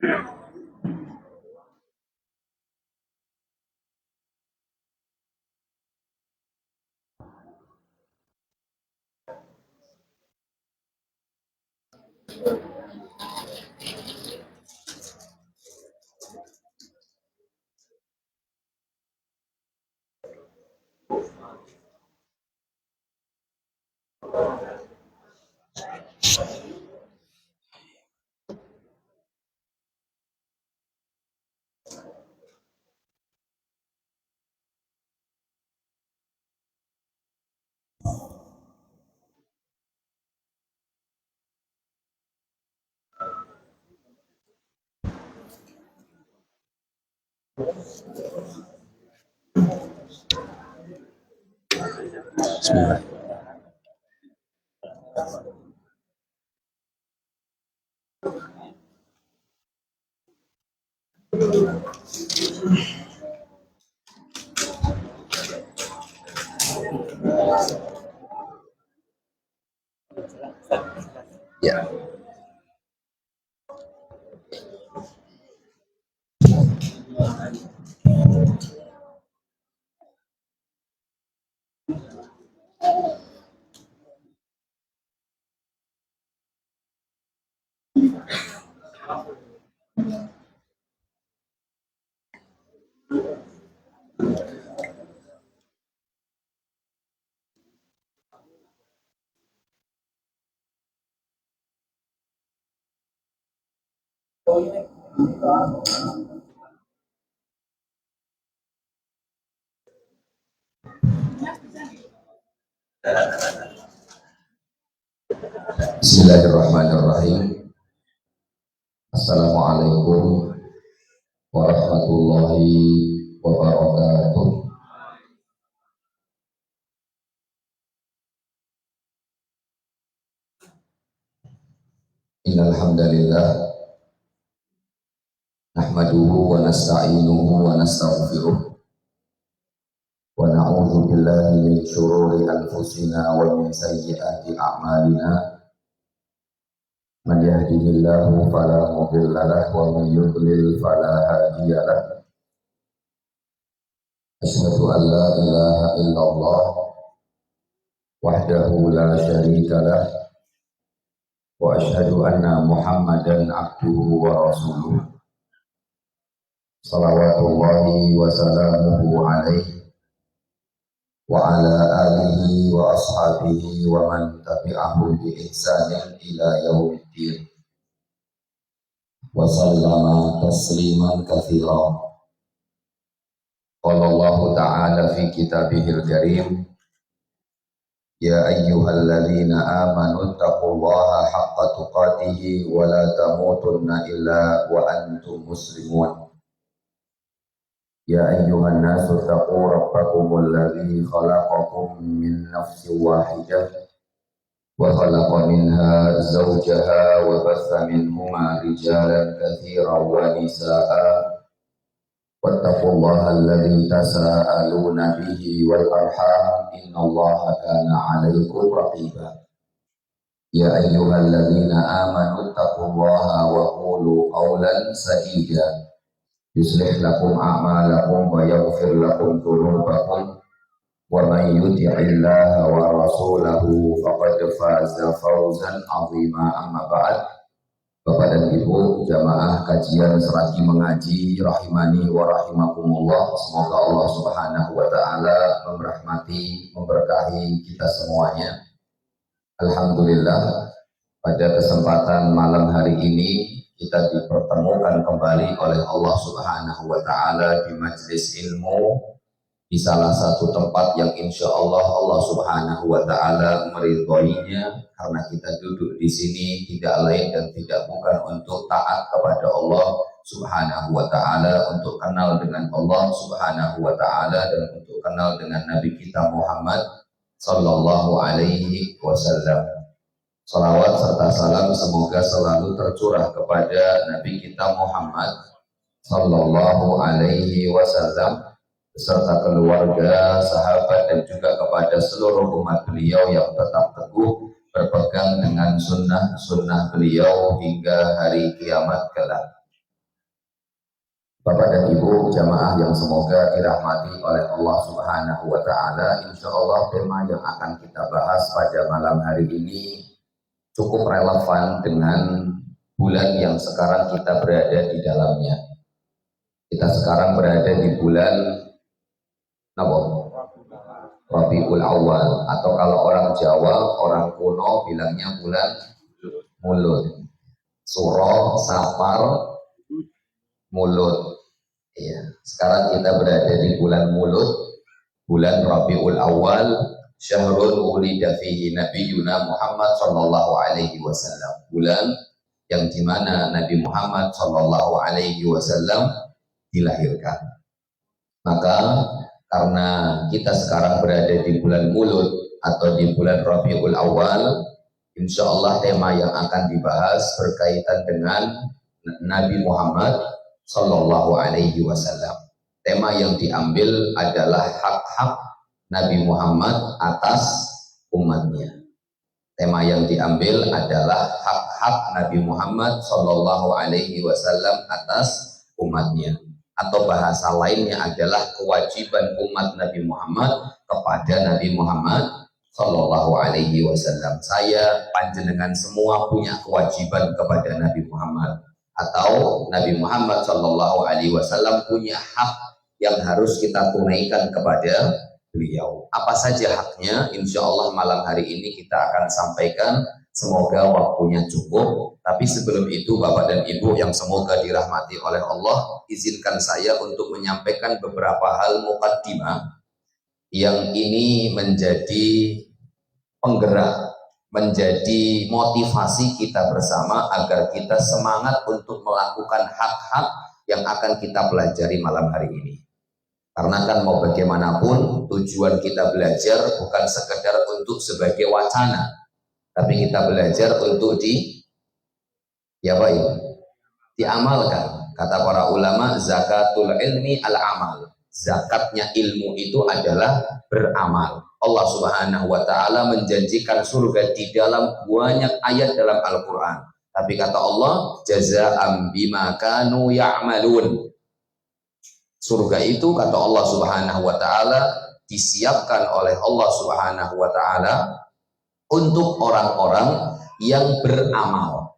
Bismillah. Ya. Bismillahirrahmanirrahim. Assalamualaikum warahmatullahi wabarakatuh. Innal hamdalillah nahmaduhu wa nasta'inuhu wa nastaghfiruh wa na'udzu billahi min shururi anfusina wa min sayyiati a'malina. Man yahdihillahu fala mudilla lahu wa man yudlil fala hadiya lahu. Asyhadu an la ilaha illallah wahdahu la syarika lah wa asyhadu anna Muhammadan abduhu wa rasuluh. Salawatullahi wa salamuhu alaihi wa ala alihi wa ashabihi wa man tabi'ahum bi ihsanin ila yaumiddin. Wa sallama tasliman katsiran. Qala Allah ta'ala fi kitabihil karim, ya ayyuhalladzina amanu taqullaha haqqa tuqatih wa la tamutunna illa wa antum muslimun. Ya ayyuhan nasu taqu rabbakumul ladzi khalaqakum min nafsin wahidah wa khalaqa minha zawjaha wa batha minhuma rijalan katsiran wa nisaa'a wattaqullaha alladzi tasaaluna bihi wal arham innallaha kana 'alaikum raqiba. Ya ayyuhalladzina amanu taqullaha wa qulu qawlan sadida yuslih lakum a'malakum wa yaghfir lakum dhunubakum wa man yuti'illaha wa rasulahu faqad faza fawzan 'azima. Amma ba'd. Bapak dan Ibu jamaah kajian seragi mengaji rahimani wa rahimakumullah, semoga Allah Subhanahu wa taala merahmati, memberkahi kita semuanya. Alhamdulillah, pada kesempatan malam hari ini kita dipertemukan kembali oleh Allah Subhanahu wa taala di majelis ilmu di salah satu tempat yang insya Allah Allah Subhanahu wa taala meridhoinya, karena kita duduk di sini tidak lain dan tidak bukan untuk taat kepada Allah Subhanahu wa taala, untuk kenal dengan Allah Subhanahu wa taala dan untuk kenal dengan Nabi kita Muhammad sallallahu alaihi wasallam. Salawat serta salam semoga selalu tercurah kepada Nabi kita Muhammad sallallahu alaihi wasallam beserta keluarga, sahabat dan juga kepada seluruh umat beliau yang tetap teguh berpegang dengan sunnah beliau hingga hari kiamat kelak. Bapak dan Ibu jamaah yang semoga dirahmati oleh Allah Subhanahu wa taala, insyaallah tema yang akan kita bahas pada malam hari ini cukup relevan dengan bulan yang sekarang kita berada di dalamnya. Kita sekarang berada di bulan Rabiul Awal, atau kalau orang Jawa, orang kuno bilangnya bulan Mulut. Suro, Safar, Mulut. Ya, sekarang kita berada di bulan Mulut, bulan Rabiul Awal, syahrul ulida fihi nabiyuna Muhammad sallallahu alaihi wasallam. Bulan yang dimana Nabi Muhammad sallallahu alaihi wasallam dilahirkan. Maka karena kita sekarang berada di bulan Mulut atau di bulan Rabiul Awal, insya Allah tema yang akan dibahas berkaitan dengan Nabi Muhammad Sallallahu Alaihi Wasallam. Tema yang diambil adalah hak-hak Nabi Muhammad atas umatnya. Tema yang diambil adalah hak-hak Nabi Muhammad Sallallahu Alaihi Wasallam atas umatnya. Atau bahasa lainnya adalah kewajiban umat Nabi Muhammad kepada Nabi Muhammad Sallallahu Alaihi Wasallam. Saya panjenengan semua punya kewajiban kepada Nabi Muhammad, atau Nabi Muhammad Sallallahu Alaihi Wasallam punya hak yang harus kita tunaikan kepada beliau. Apa saja haknya? Insya Allah malam hari ini kita akan sampaikan. Semoga waktunya cukup. Tapi sebelum itu Bapak dan Ibu yang semoga dirahmati oleh Allah, izinkan saya untuk menyampaikan beberapa hal muqaddimah yang ini menjadi penggerak, menjadi motivasi kita bersama agar kita semangat untuk melakukan hak-hak yang akan kita pelajari malam hari ini. Karena kan mau bagaimanapun tujuan kita belajar bukan sekedar untuk sebagai wacana, tapi kita belajar untuk diamalkan. Kata para ulama, zakatul ilmi al-amal. Zakatnya ilmu itu adalah beramal. Allah Subhanahu wa taala menjanjikan surga di dalam banyak ayat dalam Al-Qur'an. Tapi kata Allah, jazaa'an bima kanu ya'malun. Surga itu kata Allah Subhanahu wa taala disiapkan oleh Allah Subhanahu wa taala untuk orang-orang yang beramal.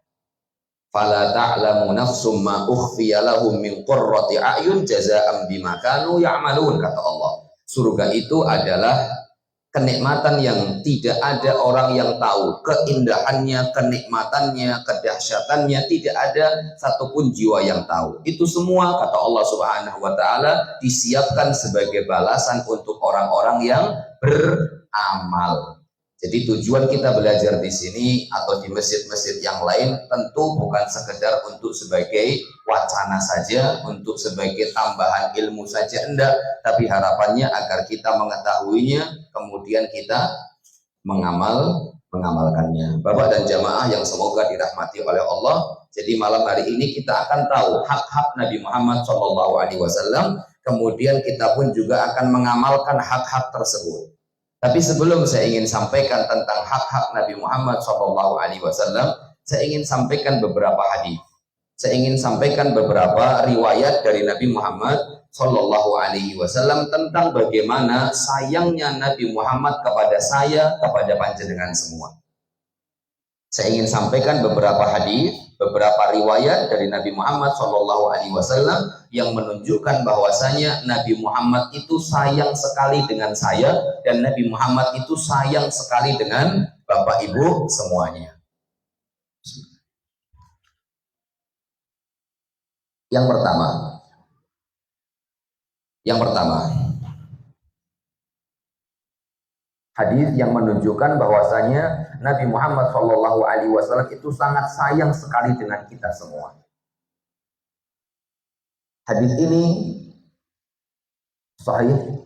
Fala ta'lamu nafsum ma ukhfiya lahum min qurrati a'yun jazaa'an bima kanu ya'malun, kata Allah. Surga itu adalah kenikmatan yang tidak ada orang yang tahu keindahannya, kenikmatannya, kedahsyatannya, tidak ada satupun jiwa yang tahu. Itu semua kata Allah Subhanahu wa taala disiapkan sebagai balasan untuk orang-orang yang beramal. Jadi tujuan kita belajar di sini atau di masjid-masjid yang lain tentu bukan sekedar untuk sebagai wacana saja, untuk sebagai tambahan ilmu saja, enggak, tapi harapannya agar kita mengetahuinya, kemudian kita mengamalkannya. Bapak dan jamaah yang semoga dirahmati oleh Allah, jadi malam hari ini kita akan tahu hak-hak Nabi Muhammad SAW, kemudian kita pun juga akan mengamalkan hak-hak tersebut. Tapi sebelum saya ingin sampaikan tentang hak-hak Nabi Muhammad SAW, saya ingin sampaikan beberapa hadis. Saya ingin sampaikan beberapa riwayat dari Nabi Muhammad SAW tentang bagaimana sayangnya Nabi Muhammad kepada saya, kepada panjenengan semua. Saya ingin sampaikan beberapa hadis, beberapa riwayat dari Nabi Muhammad SAW yang menunjukkan bahwasanya Nabi Muhammad itu sayang sekali dengan saya dan Nabi Muhammad itu sayang sekali dengan Bapak Ibu semuanya. Yang pertama, hadis yang menunjukkan bahwasanya Nabi Muhammad SAW itu sangat sayang sekali dengan kita semua. Hadis ini sahih,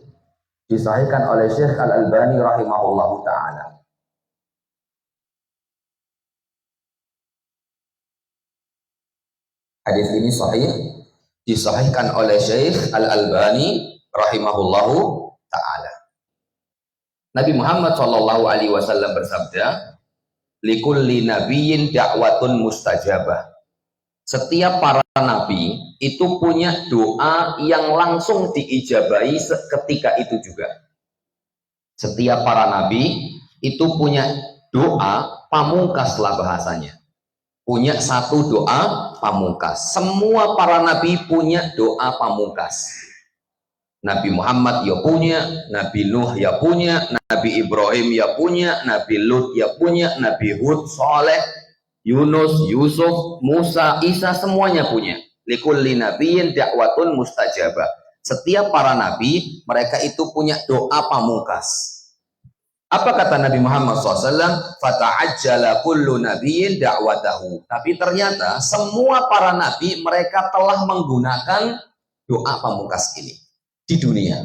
disahihkan oleh Syekh Al-Albani rahimahullahu ta'ala. Hadis ini sahih, disahihkan oleh Syekh Al-Albani rahimahullahu ta'ala. Nabi Muhammad SAW bersabda, likulli nabiyyin da'watun mustajabah. Setiap para nabi itu punya doa yang langsung diijabahi ketika itu juga. Setiap para nabi itu punya doa pamungkas lah bahasanya. Punya satu doa pamungkas. Semua para nabi punya doa pamungkas. Nabi Muhammad ya punya, Nabi Nuh ya punya, Nabi Ibrahim ya punya, Nabi Lut ya punya, Nabi Hud, Saleh, Yunus, Yusuf, Musa, Isa semuanya punya. Likulli nabiyyin da'watun mustajabah. Setiap para nabi mereka itu punya doa pamungkas. Apa kata Nabi Muhammad SAW? Fata'ajjala kullu nabiyyin da'watahu. Tapi ternyata semua para nabi mereka telah menggunakan doa pamungkas ini di dunia.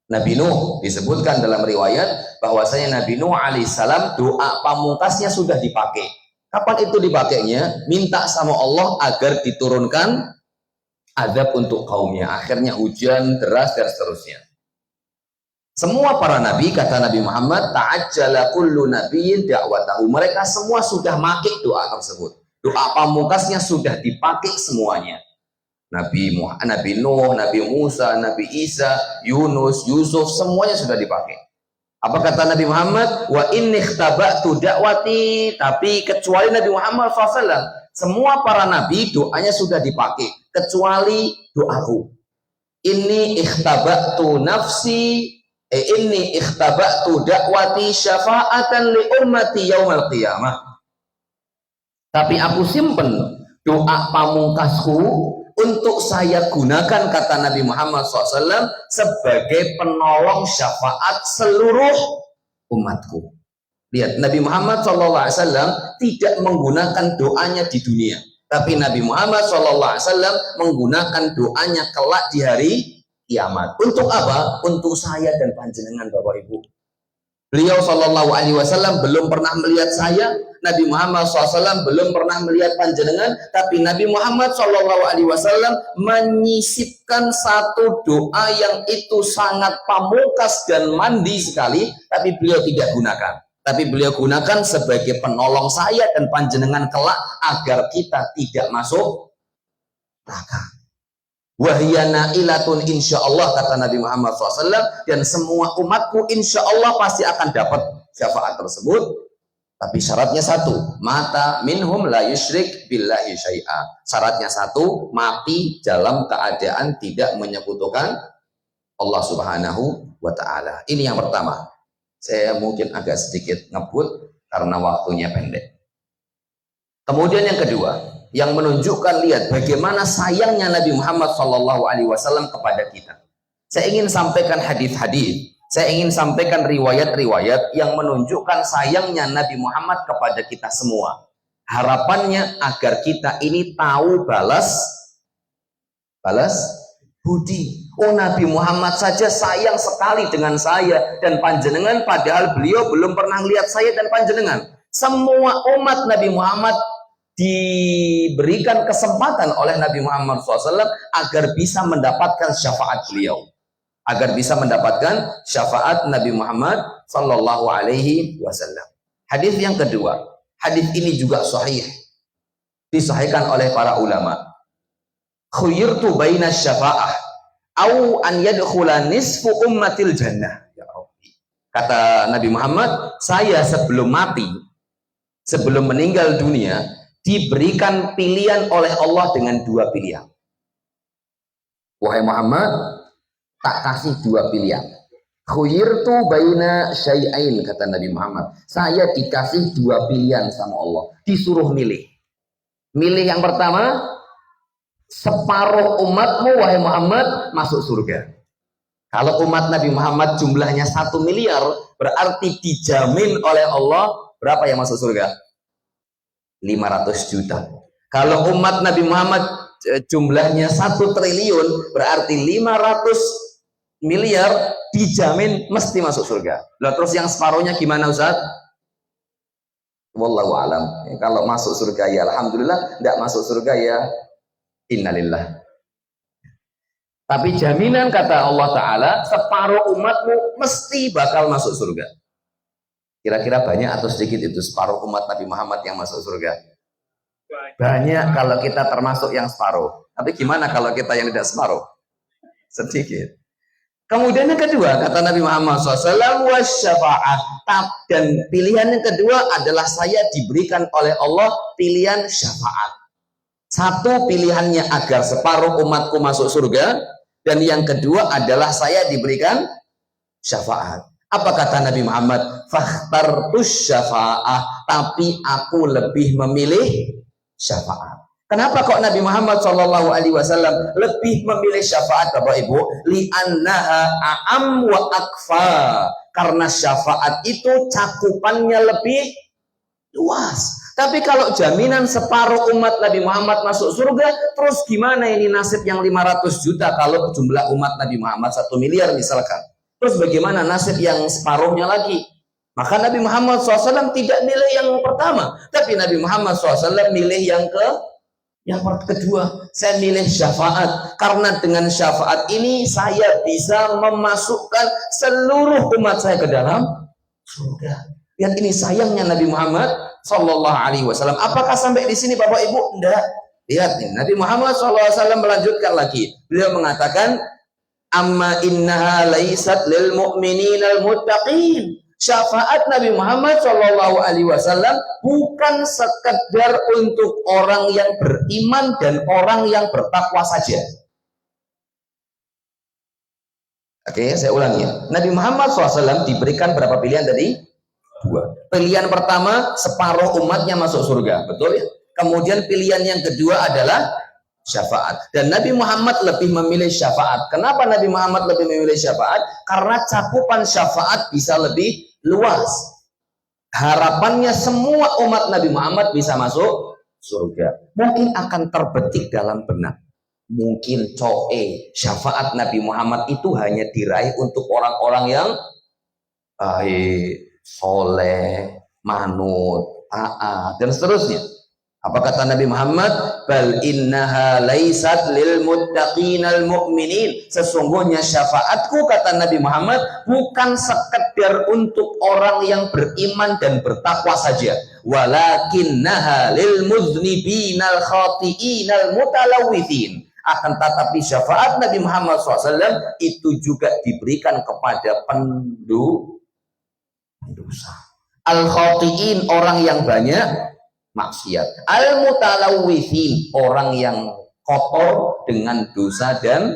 Nabi Nuh disebutkan dalam riwayat bahwasanya Nabi Nuh alaihissalam doa pamungkasnya sudah dipakai. Kapan itu dipakainya? Minta sama Allah agar diturunkan azab untuk kaumnya. Akhirnya hujan deras dan seterusnya. Semua para nabi, kata Nabi Muhammad, ta'ajjala kullu nabiyyin da'watahu. Mereka semua sudah pakai doa tersebut. Doa pamungkasnya sudah dipakai semuanya. Nabi Nuh, Nabi Musa, Nabi Isa, Yunus, Yusuf, semuanya sudah dipakai. Apa kata Nabi Muhammad? Wa inni ikhtaba'tu da'wati. Tapi kecuali Nabi Muhammad SAW, semua para nabi doanya sudah dipakai, kecuali doaku. Inni ikhtaba'tu nafsi, inni ikhtaba'tu da'wati syafa'atan li ummati yaumal qiyamah. Tapi aku simpen doa pamungkasku untuk saya gunakan, kata Nabi Muhammad SAW, sebagai penolong syafaat seluruh umatku. Lihat, Nabi Muhammad SAW tidak menggunakan doanya di dunia, tapi Nabi Muhammad SAW menggunakan doanya kelak di hari kiamat. Untuk apa? Untuk saya dan panjenengan, Bapak Ibu. Beliau SAW belum pernah melihat saya, Nabi Muhammad SAW belum pernah melihat panjenengan, tapi Nabi Muhammad SAW menyisipkan satu doa yang itu sangat pamungkas dan mandi sekali, tapi beliau tidak gunakan. Tapi beliau gunakan sebagai penolong saya dan panjenengan kelak agar kita tidak masuk neraka. Wahyana ilatun insyaallah, kata Nabi Muhammad SAW, dan semua umatku insyaallah pasti akan dapat syafaat tersebut. Tapi syaratnya satu, mata minhum la yusyrik billahi syai'a. Syaratnya satu, mati dalam keadaan tidak menyekutukan Allah Subhanahu wa Ta'ala. Ini yang pertama. Saya mungkin agak sedikit ngebut karena waktunya pendek. Kemudian yang kedua, yang menunjukkan, lihat bagaimana sayangnya Nabi Muhammad SAW kepada kita. Saya ingin sampaikan hadis-hadis, saya ingin sampaikan riwayat-riwayat yang menunjukkan sayangnya Nabi Muhammad kepada kita semua. Harapannya agar kita ini tahu balas budi. Oh, Nabi Muhammad saja sayang sekali dengan saya dan panjenengan, padahal beliau belum pernah lihat saya dan panjenengan. Semua umat Nabi Muhammad diberikan kesempatan oleh Nabi Muhammad SAW agar bisa mendapatkan syafaat beliau, agar bisa mendapatkan syafaat Nabi Muhammad SAW. Hadis yang kedua, hadis ini juga sahih, disahihkan oleh para ulama. Khuyirtu baina syafa'ah au an yadkhula nisfu ummatil jannah. Ya Rabbi. Kata Nabi Muhammad, saya sebelum mati, sebelum meninggal dunia, diberikan pilihan oleh Allah dengan dua pilihan. Wahai Muhammad, tak kasih dua pilihan. Khuyirtu baina syai'ain, kata Nabi Muhammad. Saya dikasih dua pilihan sama Allah. Disuruh milih. Milih yang pertama, separuh umatmu, wahai Muhammad, masuk surga. Kalau umat Nabi Muhammad jumlahnya 1 miliar, berarti dijamin oleh Allah berapa yang masuk surga? 500 juta. Kalau umat Nabi Muhammad jumlahnya 1 triliun, berarti 500 miliar dijamin mesti masuk surga. Lalu terus yang separuhnya gimana, Ustaz? Wallahu alam. Kalau masuk surga ya alhamdulillah, tidak masuk surga ya innalillah. Tapi jaminan, kata Allah Ta'ala, separuh umatmu mesti bakal masuk surga. Kira-kira banyak atau sedikit itu separuh umat Nabi Muhammad yang masuk surga? Banyak kalau kita termasuk yang separuh. Tapi gimana kalau kita yang tidak separuh? Sedikit. Kemudian yang kedua, kata Nabi Muhammad SAW, wasyafa'ah. Dan pilihan yang kedua adalah saya diberikan oleh Allah pilihan syafaat. Satu pilihannya agar separuh umatku masuk surga, dan yang kedua adalah saya diberikan syafaat. Apa kata Nabi Muhammad? Fakhtartus syafa'ah, tapi aku lebih memilih syafaat. Kenapa kok Nabi Muhammad SAW lebih memilih syafaat, Bapak Ibu? Li'annaha a'am wa akfa. Karena syafaat itu cakupannya lebih luas. Tapi kalau jaminan separuh umat Nabi Muhammad masuk surga, terus gimana ini nasib yang 500 juta kalau jumlah umat Nabi Muhammad 1 miliar misalkan? Terus bagaimana nasib yang separuhnya lagi? Maka Nabi Muhammad SAW tidak milih yang pertama, tapi Nabi Muhammad SAW milih yang kedua. Saya milih syafaat, karena dengan syafaat ini saya bisa memasukkan seluruh umat saya ke dalam surga. Lihat ini sayangnya Nabi Muhammad Sallallahu Alaihi Wasallam. Apakah sampai di sini Bapak Ibu? Enggak. Lihat nih, Nabi Muhammad Sallallahu Alaihi Wasallam melanjutkan lagi. Beliau mengatakan, amma innaha laisat lil mu'minina al muttaqin. Syafaat Nabi Muhammad Shallallahu Alaihi Wasallam bukan sekedar untuk orang yang beriman dan orang yang bertakwa saja. Oke, saya ulangi. Nabi Muhammad SAW diberikan berapa pilihan tadi? 2. Pilihan pertama, separuh umatnya masuk surga, betul ya? Kemudian pilihan yang kedua adalah syafaat. Dan Nabi Muhammad lebih memilih syafaat. Kenapa Nabi Muhammad lebih memilih syafaat? Karena cakupan syafaat bisa lebih luas. Harapannya semua umat Nabi Muhammad bisa masuk surga. Mungkin akan terbetik dalam benak, mungkin syafaat Nabi Muhammad itu hanya diraih untuk orang-orang yang baik, soleh, manut, taat, dan seterusnya. Apa kata Nabi Muhammad? Bal innaha laisat lil muttaqinal mu'minin. Sesungguhnya syafaatku, kata Nabi Muhammad, bukan sekedar untuk orang yang beriman dan bertakwa saja. Walakinnaha lil muznibinal khati'inal mutalawwithin. Akan tetapi syafaat Nabi Muhammad SAW itu juga diberikan kepada pendosa. Al-khati'in, orang yang banyak maksiat. Al-mutalawwithin, orang yang kotor dengan dosa dan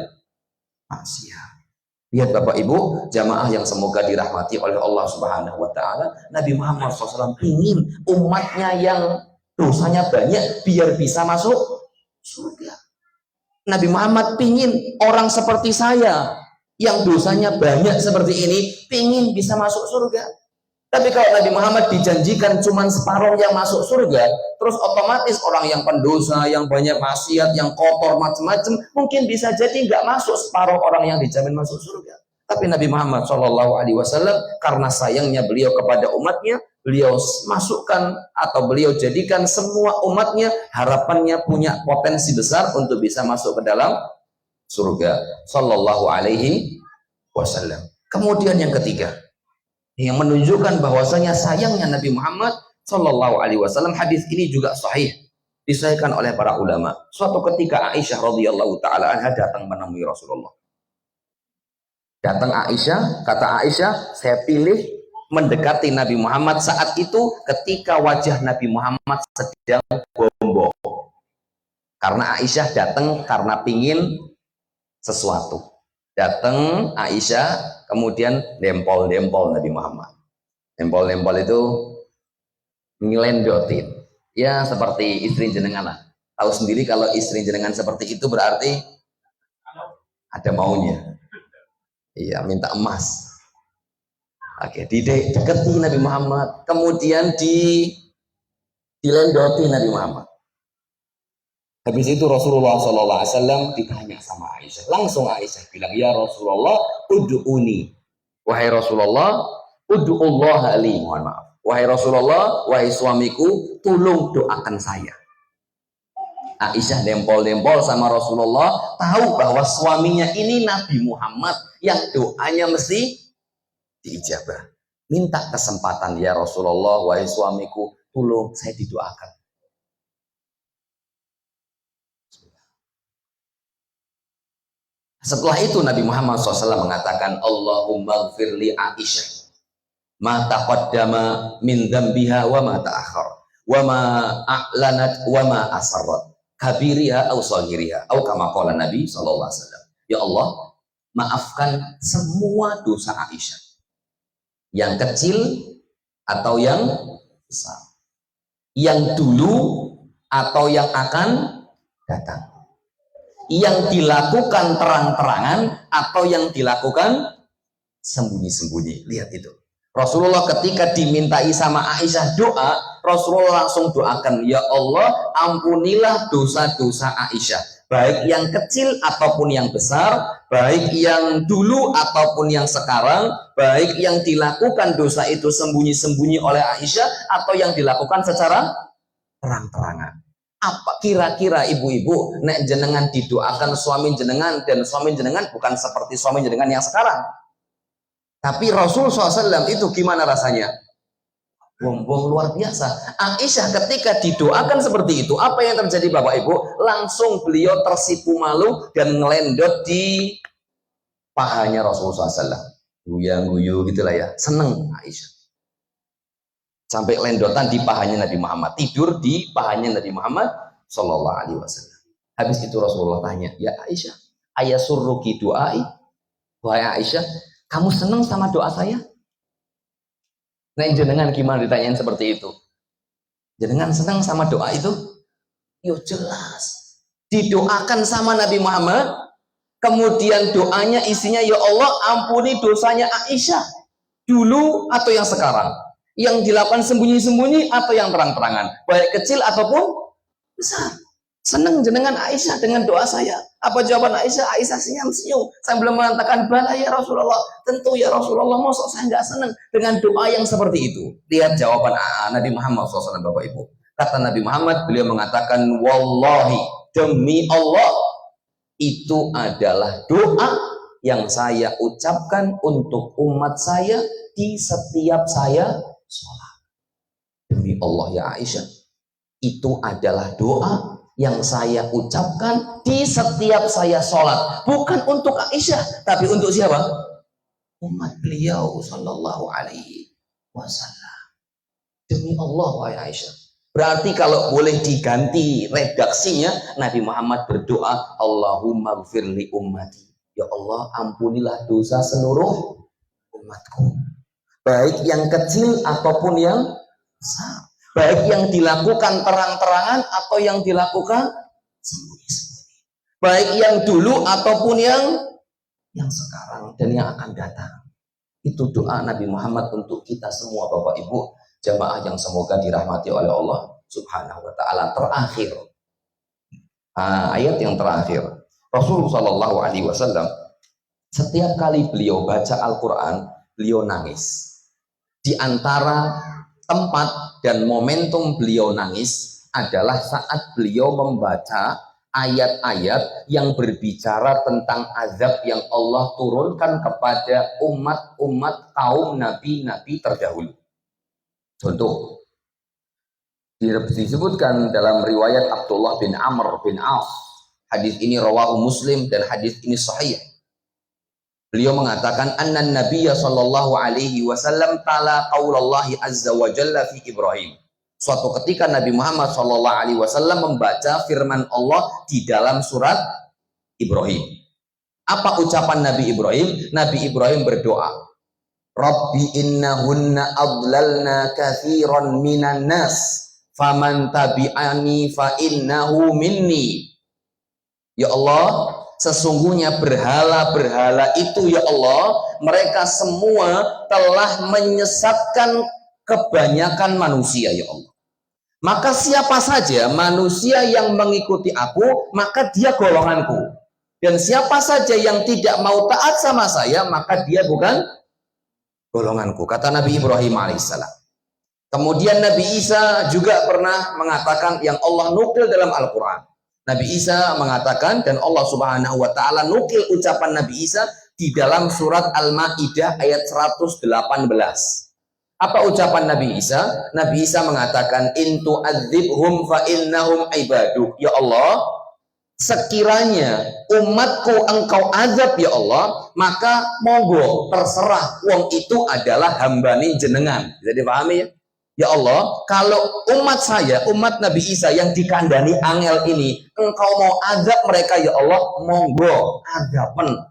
maksiat. Lihat Bapak Ibu, jamaah yang semoga dirahmati oleh Allah Subhanahu wa taala, Nabi Muhammad SAW ingin umatnya yang dosanya banyak biar bisa masuk surga. Nabi Muhammad ingin orang seperti saya yang dosanya banyak seperti ini ingin bisa masuk surga. Tapi kalau Nabi Muhammad dijanjikan cuma separuh yang masuk surga, terus otomatis orang yang pendosa, yang banyak maksiat, yang kotor macam-macam, mungkin bisa jadi nggak masuk separuh orang yang dijamin masuk surga. Tapi Nabi Muhammad SAW, karena sayangnya beliau kepada umatnya, beliau masukkan atau beliau jadikan semua umatnya harapannya punya potensi besar untuk bisa masuk ke dalam surga. Sallallahu Alaihi Wasallam. Kemudian yang ketiga, yang menunjukkan bahwasanya sayangnya Nabi Muhammad Shallallahu Alaihi Wasallam, hadis ini juga sahih, disahihkan oleh para ulama. Suatu ketika Aisyah radhiyallahu taala anha datang menemui Rasulullah. Datang Aisyah, kata Aisyah, saya pilih mendekati Nabi Muhammad saat itu ketika wajah Nabi Muhammad sedang bombong. Karena Aisyah datang karena pingin sesuatu. Datang Aisyah, kemudian dempol-dempol Nabi Muhammad. Dempol-dempol itu ngelendotin. Ya seperti istri jenengan lah. Tahu sendiri kalau istri jenengan seperti itu berarti ada maunya. Iya, minta emas. Oke, didekati Nabi Muhammad. Kemudian dilendoti Nabi Muhammad. Habis itu Rasulullah SAW ditanya sama Aisyah. Langsung Aisyah bilang, ya Rasulullah, ud'uni. Wahai Rasulullah, ud'ullah li. Mohon maaf. Wahai Rasulullah, wahai suamiku, tolong doakan saya. Aisyah dempol-dempol sama Rasulullah, tahu bahwa suaminya ini Nabi Muhammad yang doanya mesti diijabah. Minta kesempatan, ya Rasulullah, wahai suamiku, tolong saya didoakan. Setelah itu Nabi Muhammad SAW mengatakan, Allahumma gfir li Aisyah ma taqaddama min dzambiha wa ma ta'akhkhar wa ma a'lanat wa ma asarrat kabiriha aw saghiriha atau kama qala Nabi sallallahu alaihi wasallam. Ya Allah, maafkan semua dosa Aisyah, yang kecil atau yang besar, yang dulu atau yang akan datang, yang dilakukan terang-terangan atau yang dilakukan sembunyi-sembunyi. Lihat itu, Rasulullah ketika dimintai sama Aisyah doa, Rasulullah langsung doakan, ya Allah, ampunilah dosa-dosa Aisyah, baik yang kecil ataupun yang besar, baik yang dulu ataupun yang sekarang, baik yang dilakukan dosa itu sembunyi-sembunyi oleh Aisyah atau yang dilakukan secara terang-terangan. Apa kira-kira ibu-ibu nek jenengan didoakan suami jenengan, dan suami jenengan bukan seperti suami jenengan yang sekarang, tapi Rasul SAW itu gimana rasanya? Wong luar biasa. Aisyah ketika didoakan seperti itu, apa yang terjadi Bapak Ibu? Langsung beliau tersipu malu dan ngelendot di pahanya Rasul SAW. Guyang-guyu gitulah ya, seneng Aisyah. Sampai lendotan di pahanya Nabi Muhammad, tidur di pahanya Nabi Muhammad Sallallahu Alaihi Wasallam. Habis itu Rasulullah tanya, ya Aisyah, ayasurruki du'ai? Wahai Aisyah, kamu senang sama doa saya? Nah, jenengan gimana ditanyain seperti itu? Jenengan senang sama doa itu? Yo jelas. Didoakan sama Nabi Muhammad, kemudian doanya isinya, ya Allah ampuni dosanya Aisyah, dulu atau yang sekarang, yang dilakukan sembunyi-sembunyi atau yang terang-terangan, baik kecil ataupun besar. Senang jenengan Aisyah dengan doa saya. Apa jawaban Aisyah? Aisyah senyum-senyum sambil mengatakan, bala ya Rasulullah, tentu ya Rasulullah, masa saya nggak senang dengan doa yang seperti itu. Lihat jawaban Nabi Muhammad SAW, Bapak Ibu. Kata Nabi Muhammad, beliau mengatakan, wallahi, demi Allah, itu adalah doa yang saya ucapkan untuk umat saya di setiap saya sholat. Demi Allah ya Aisyah, itu adalah doa yang saya ucapkan di setiap saya sholat, bukan untuk Aisyah, tapi untuk siapa? Umat beliau Sallallahu Alaihi Wasallam. Demi Allah wahai Aisyah. Berarti kalau boleh diganti redaksinya, Nabi Muhammad berdoa, Allahumma gfir li ummati, ya Allah ampunilah dosa seluruh umatku, baik yang kecil ataupun yang besar, baik yang dilakukan terang-terangan atau yang dilakukan sembunyi-sembunyi, baik yang dulu ataupun yang sekarang dan yang akan datang. Itu doa Nabi Muhammad untuk kita semua Bapak Ibu jamaah yang semoga dirahmati oleh Allah Subhanahu wa taala. Terakhir, ayat yang terakhir, Rasulullah Shallallahu Alaihi Wasallam setiap kali beliau baca Al-Quran beliau nangis. Di antara tempat dan momentum beliau nangis adalah saat beliau membaca ayat-ayat yang berbicara tentang azab yang Allah turunkan kepada umat-umat kaum nabi-nabi terdahulu. Contoh, disebutkan dalam riwayat Abdullah bin Amr bin Auf, hadis ini rawahu Muslim dan hadis ini sahih. Beliau mengatakan, anna Nabiyya sallallahu alaihi wasallam tala qaulallahi azza wa jalla fi Ibrahim. Suatu ketika Nabi Muhammad sallallahu alaihi wasallam membaca firman Allah di dalam surat Ibrahim. Apa ucapan Nabi Ibrahim? Nabi Ibrahim berdoa, Rabbi innahunna adlalna katsiran minan nas, faman tabi'ani fa innahu minni. Ya Allah, sesungguhnya berhala-berhala itu ya Allah, mereka semua telah menyesatkan kebanyakan manusia ya Allah. Maka siapa saja manusia yang mengikuti aku, maka dia golonganku. Dan siapa saja yang tidak mau taat sama saya, maka dia bukan golonganku. Kata Nabi Ibrahim alaihissalam. Kemudian Nabi Isa juga pernah mengatakan yang Allah nukil dalam Al-Quran. Nabi Isa mengatakan, dan Allah Subhanahu wa taala nukil ucapan Nabi Isa di dalam surat Al-Maidah ayat 118. Apa ucapan Nabi Isa? Nabi Isa mengatakan, in tu'adzibhum fa innahum ibaduk. Ya Allah, sekiranya umatku engkau azab ya Allah, maka monggo terserah, wong itu adalah hambani jenengan. Bisa dipahami ya? Ya Allah, kalau umat saya, umat Nabi Isa yang dikandani angel ini, engkau mau azab mereka ya Allah, monggo azaben.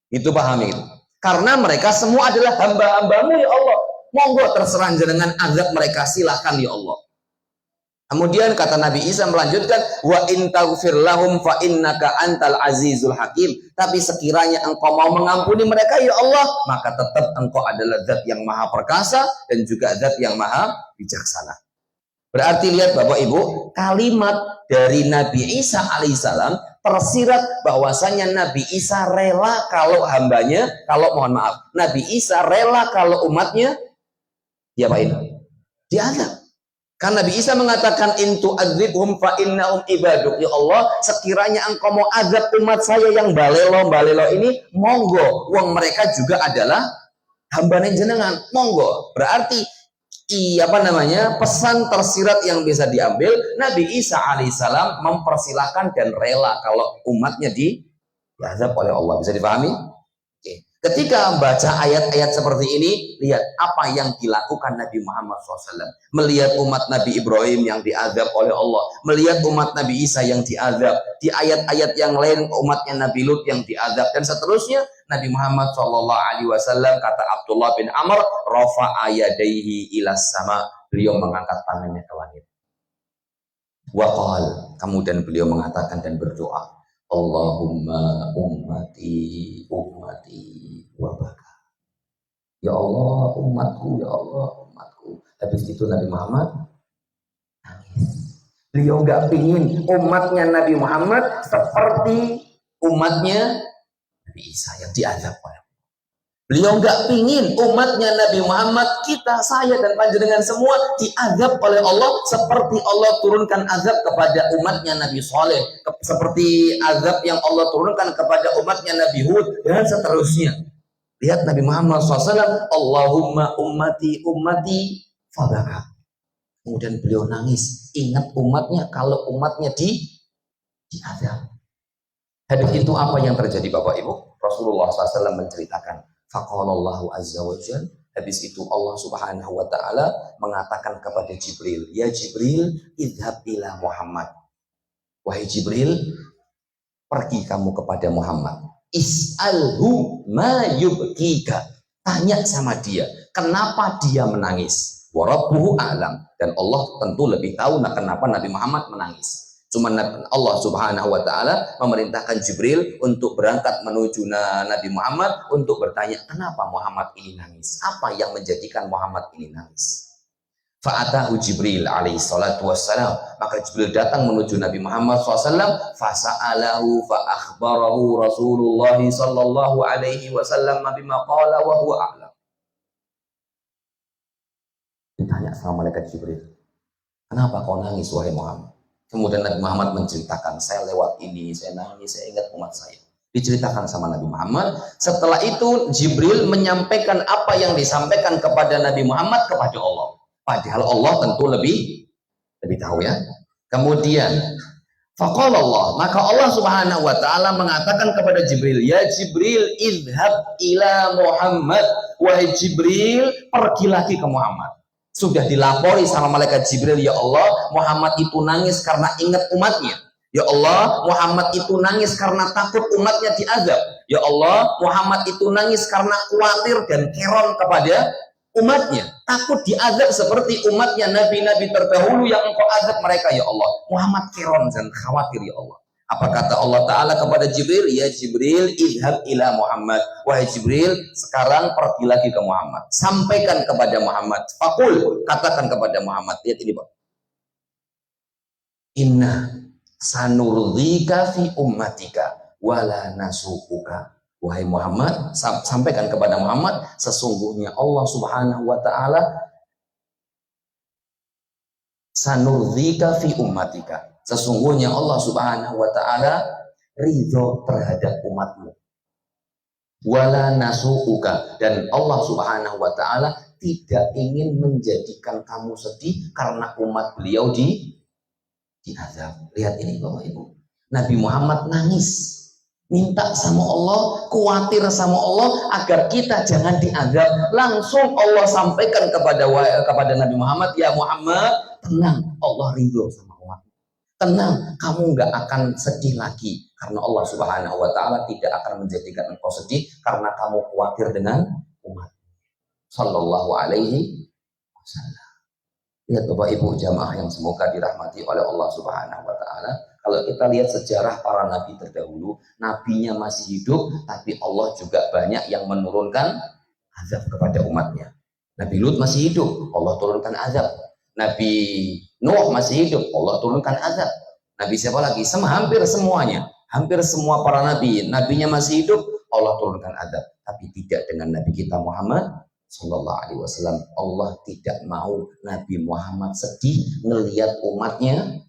Itu pahami itu. Karena mereka semua adalah hamba-hambamu ya Allah, monggo terserah jenengan azab mereka, silahkan ya Allah. Kemudian kata Nabi Isa melanjutkan, wa in taghfir lahum fa innaka antal azizul hakim. Tapi sekiranya engkau mau mengampuni mereka ya Allah, maka tetap engkau adalah zat yang maha perkasa dan juga zat yang maha bijaksana. Berarti lihat Bapak Ibu, kalimat dari Nabi Isa alaihissalam tersirat bahwasanya Nabi Isa rela kalau hambanya, kalau mohon maaf, Nabi Isa rela kalau umatnya diapain? Diazab. Karena Nabi Isa mengatakan intu adzibhum fa innahum ibaduk. Ya Allah, sekiranya engkau mau azab umat saya yang balelo ini, monggo, wong mereka juga adalah hambane jenengan, monggo. Berarti pesan tersirat yang bisa diambil, Nabi Isa alaihissalam mempersilahkan dan rela kalau umatnya diazab oleh Allah. Bisa dipahami? Oke. Ketika membaca ayat-ayat seperti ini, lihat apa yang dilakukan Nabi Muhammad SAW. Melihat umat Nabi Ibrahim yang diazab oleh Allah. Melihat umat Nabi Isa yang diazab. Di ayat-ayat yang lain umatnya Nabi Lut yang diazab. Dan seterusnya, Nabi Muhammad SAW kata Abdullah bin Amr, rafa'a yadaihi ilas sama. Beliau mengangkat tangannya ke langit. Waqal, kemudian beliau mengatakan dan berdoa, Allahumma ummati wa baka. Ya Allah umatku, ya Allah umatku. Habis itu Nabi Muhammad nangis. Beliau nggak pingin umatnya Nabi Muhammad seperti umatnya Nabi Isa yang diazab oleh Allah. Beliau nggak pingin umatnya Nabi Muhammad, kita, saya dan panjenengan semua diazab oleh Allah seperti Allah turunkan azab kepada umatnya Nabi Saleh, seperti azab yang Allah turunkan kepada umatnya Nabi Hud dan seterusnya. Lihat Nabi Muhammad SAW, Allahumma ummati fabaka. Kemudian beliau nangis, ingat umatnya kalau umatnya diazab. Hadis itu apa yang terjadi Bapak Ibu? Rasulullah SAW menceritakan, faqalallahu azza wa jalla, habis itu Allah Subhanahu wa taala mengatakan kepada Jibril, ya Jibril, idhab ila Muhammad. Wahai Jibril, pergi kamu kepada Muhammad. Is'alhu ma yubkika. Tanya sama dia, kenapa dia menangis? Wa rabbuhu a'lam. Dan Allah tentu lebih tahu kenapa Nabi Muhammad menangis. Cuma Allah Subhanahu wa taala memerintahkan Jibril untuk berangkat menuju Nabi Muhammad untuk bertanya, kenapa Muhammad ini nangis? Apa yang menjadikan Muhammad ini nangis? Fa'atahu Jibril alaihi salatu wassalam. Maka Jibril datang menuju Nabi Muhammad SAW. Fasa'alahu fa'akhbarahu Rasulullah sallallahu alaihi wasallam bima qala wa huwa a'lam. Ditanya sama malaikat Jibril, kenapa kau nangis wahai Muhammad? Kemudian Nabi Muhammad menceritakan, saya lewat ini, saya nangis, saya ingat umat saya. Diceritakan sama Nabi Muhammad. Setelah itu Jibril menyampaikan apa yang disampaikan kepada Nabi Muhammad kepada Allah. Padahal Allah tentu lebih tahu ya. Kemudian faqala Allah, maka Allah Subhanahu wa taala mengatakan kepada Jibril, ya Jibril, idhab ila Muhammad. Wahai Jibril, pergi lagi ke Muhammad. Sudah dilapori sama malaikat Jibril, ya Allah, Muhammad itu nangis karena ingat umatnya. Ya Allah, Muhammad itu nangis karena takut umatnya diazab. Ya Allah, Muhammad itu nangis karena khawatir dan keron kepada umatnya. Takut diazab seperti umatnya nabi-nabi terdahulu yang engkau azab mereka, ya Allah. Muhammad keron dan khawatir, ya Allah. Apa kata Allah Ta'ala kepada Jibril? Ya Jibril, idhab ila Muhammad. Wahai Jibril, sekarang pergi lagi ke Muhammad. Sampaikan kepada Muhammad. Fakul, katakan kepada Muhammad. Lihat ini Pak. Inna sanurdhika fi ummatika wala nasukuka. Wahai Muhammad, sampaikan kepada Muhammad, sesungguhnya Allah Subhanahu wa Ta'ala sanurdhika fi ummatika. Sesungguhnya Allah Subhanahu wa Ta'ala ridho terhadap umatmu. Wala nasuuka, dan Allah Subhanahu wa Ta'ala tidak ingin menjadikan kamu sedih karena umat beliau diazab. Lihat ini Bapak Ibu. Nabi Muhammad nangis, minta sama Allah, khawatir sama Allah agar kita jangan diazab. Langsung Allah sampaikan kepada Nabi Muhammad, ya Muhammad, tenang, Allah ridho sama umat. Tenang, kamu nggak akan sedih lagi karena Allah Subhanahu wa Ta'ala tidak akan menjadikan engkau sedih karena kamu khawatir dengan umat. Sallallahu alaihi wasallam. Lihat Bapak Ibu jamaah yang semoga dirahmati oleh Allah Subhanahu wa Ta'ala. Kalau kita lihat sejarah para nabi terdahulu, nabinya masih hidup, tapi Allah juga banyak yang menurunkan azab kepada umatnya. Nabi Lut masih hidup, Allah turunkan azab. Nabi Nuh masih hidup, Allah turunkan azab. Nabi siapa lagi? Hampir semuanya, hampir semua para nabi, nabinya masih hidup, Allah turunkan azab. Tapi tidak dengan Nabi kita Muhammad Sallallahu Alaihi Wasallam. Allah tidak mau Nabi Muhammad sedih melihat umatnya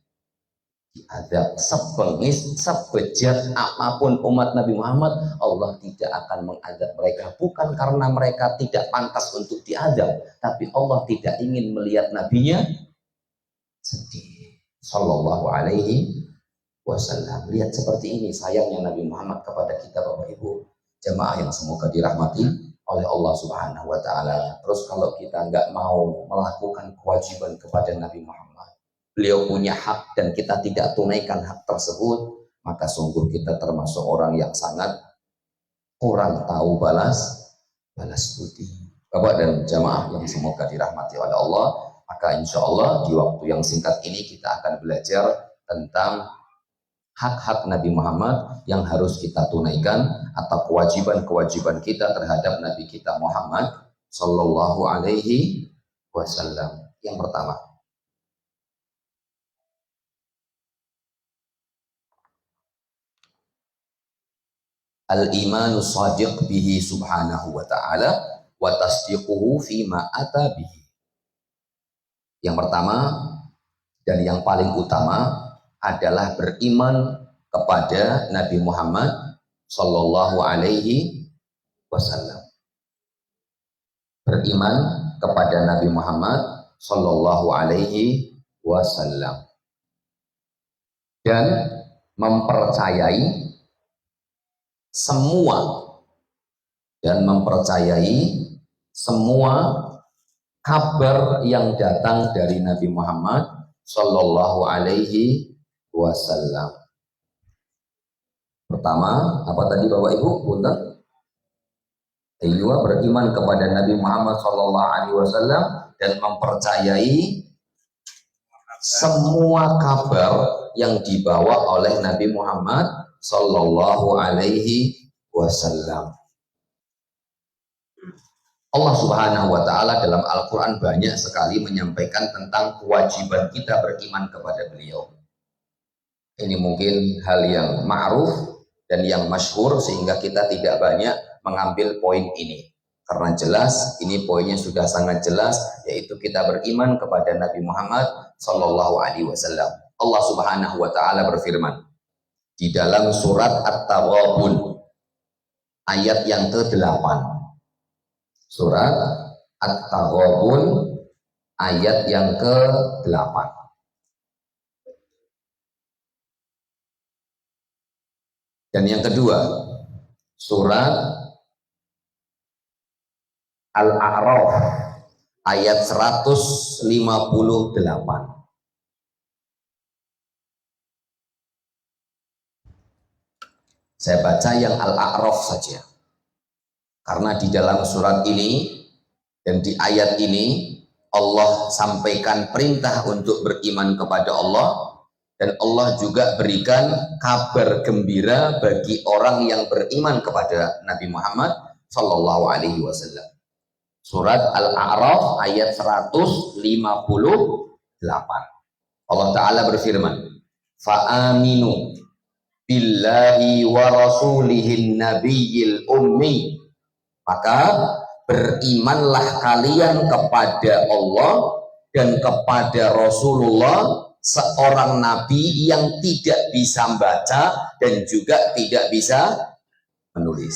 diazab. Sebengis, sebejat apapun umat Nabi Muhammad, Allah tidak akan mengazab mereka. Bukan karena mereka tidak pantas untuk diazab, tapi Allah tidak ingin melihat nabinya sedih. Sallallahu Alaihi Wasallam. Lihat seperti ini sayangnya Nabi Muhammad kepada kita Bapak Ibu jamaah yang semoga dirahmati oleh Allah Subhanahu wa Ta'ala. Terus kalau kita nggak mau melakukan kewajiban kepada Nabi Muhammad, beliau punya hak dan kita tidak tunaikan hak tersebut, maka sungguh kita termasuk orang yang sangat kurang tahu balas budi. Bapak dan jamaah yang semoga dirahmati oleh Allah, maka insya Allah di waktu yang singkat ini kita akan belajar tentang hak-hak Nabi Muhammad yang harus kita tunaikan atau kewajiban-kewajiban kita terhadap Nabi kita Muhammad Sallallahu Alaihi Wasallam. Yang pertama, al-imanu shadiq bihi subhanahu wa ta'ala wa tasdiquhu fima ata bihi. Yang pertama dan yang paling utama adalah beriman kepada Nabi Muhammad Sallallahu Alaihi Wasallam. Beriman kepada Nabi Muhammad Sallallahu Alaihi Wasallam dan mempercayai semua kabar yang datang dari Nabi Muhammad Sallallahu Alaihi Wasallam. Pertama, apa tadi Bapak Ibu? Punten. Beriman kepada Nabi Muhammad Sallallahu Alaihi Wasallam dan mempercayai semua kabar yang dibawa oleh Nabi Muhammad Sallallahu Alaihi Wasallam. Allah Subhanahu wa Ta'ala dalam Al-Quran banyak sekali menyampaikan tentang kewajiban kita beriman kepada beliau. Ini mungkin hal yang ma'ruf dan yang masyhur sehingga kita tidak banyak mengambil poin ini. Karena jelas, ini poinnya sudah sangat jelas, yaitu kita beriman kepada Nabi Muhammad Sallallahu Alaihi Wasallam. Allah Subhanahu wa Ta'ala berfirman di dalam surat At-Taghabun ayat yang ke-8. Surat At-Taghabun ayat yang ke-8. Dan yang kedua, surat Al-A'raf ayat 158. Saya baca yang Al-A'raf saja. Karena di dalam surat ini dan di ayat ini Allah sampaikan perintah untuk beriman kepada Allah, dan Allah juga berikan kabar gembira bagi orang yang beriman kepada Nabi Muhammad Sallallahu Alaihi Wasallam. Surat Al-A'raf ayat 158. Allah Ta'ala berfirman, fa'aminu billahi wa rasulihin nabiyil ummi. Maka berimanlah kalian kepada Allah dan kepada Rasulullah, seorang nabi yang tidak bisa membaca dan juga tidak bisa menulis.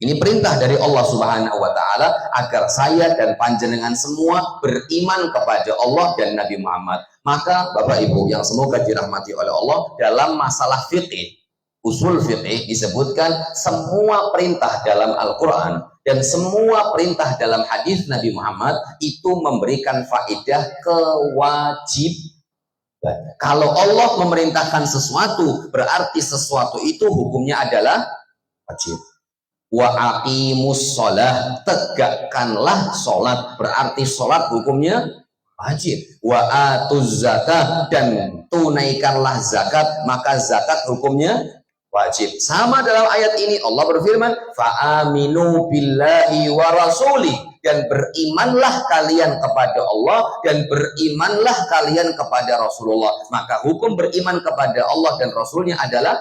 Ini perintah dari Allah Subhanahu wa taala agar saya dan panjenengan semua beriman kepada Allah dan Nabi Muhammad. Maka Bapak Ibu yang semoga dirahmati oleh Allah, dalam masalah fikih, usul fikih disebutkan semua perintah dalam Al-Qur'an dan semua perintah dalam hadis Nabi Muhammad itu memberikan faedah kewajiban. Kalau Allah memerintahkan sesuatu, berarti sesuatu itu hukumnya adalah wajib. Wa aqimus sholah, tegakkanlah sholat, berarti sholat hukumnya wajib. Wa atuz zakah, dan tunaikanlah zakat, maka zakat hukumnya wajib. Sama dalam ayat ini Allah berfirman, fa aminu billahi wa rasulih, dan berimanlah kalian kepada Allah dan berimanlah kalian kepada Rasulullah. Maka hukum beriman kepada Allah dan Rasulnya adalah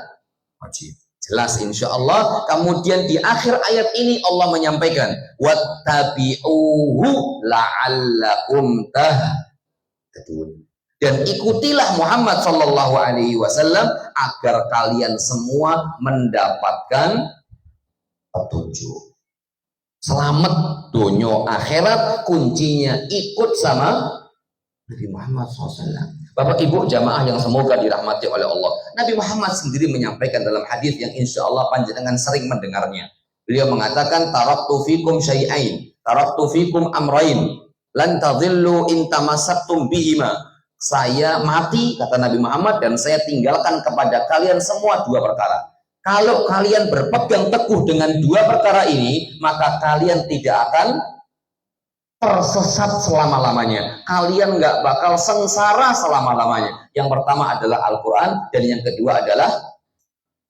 wajib. Jelas insya Allah. Kemudian di akhir ayat ini Allah menyampaikan, wattabi'uhu la'allakum tahtadun, dan ikutilah Muhammad Sallallahu Alaihi Wasallam agar kalian semua mendapatkan petunjuk. Selamat dunia akhirat, kuncinya ikut sama Nabi Muhammad SAW. Bapak Ibu jamaah yang semoga dirahmati oleh Allah, Nabi Muhammad sendiri menyampaikan dalam hadis yang insya Allah panjenengan sering mendengarnya. Beliau mengatakan, taraktu fikum syai'ain, taraktu fikum amrain, lan tadhillu in tamassaktum bihima. Saya mati, kata Nabi Muhammad, dan saya tinggalkan kepada kalian semua dua perkara. Kalau kalian berpegang teguh dengan dua perkara ini, maka kalian tidak akan tersesat selama-lamanya. Kalian nggak bakal sengsara selama-lamanya. Yang pertama adalah Al-Quran, dan yang kedua adalah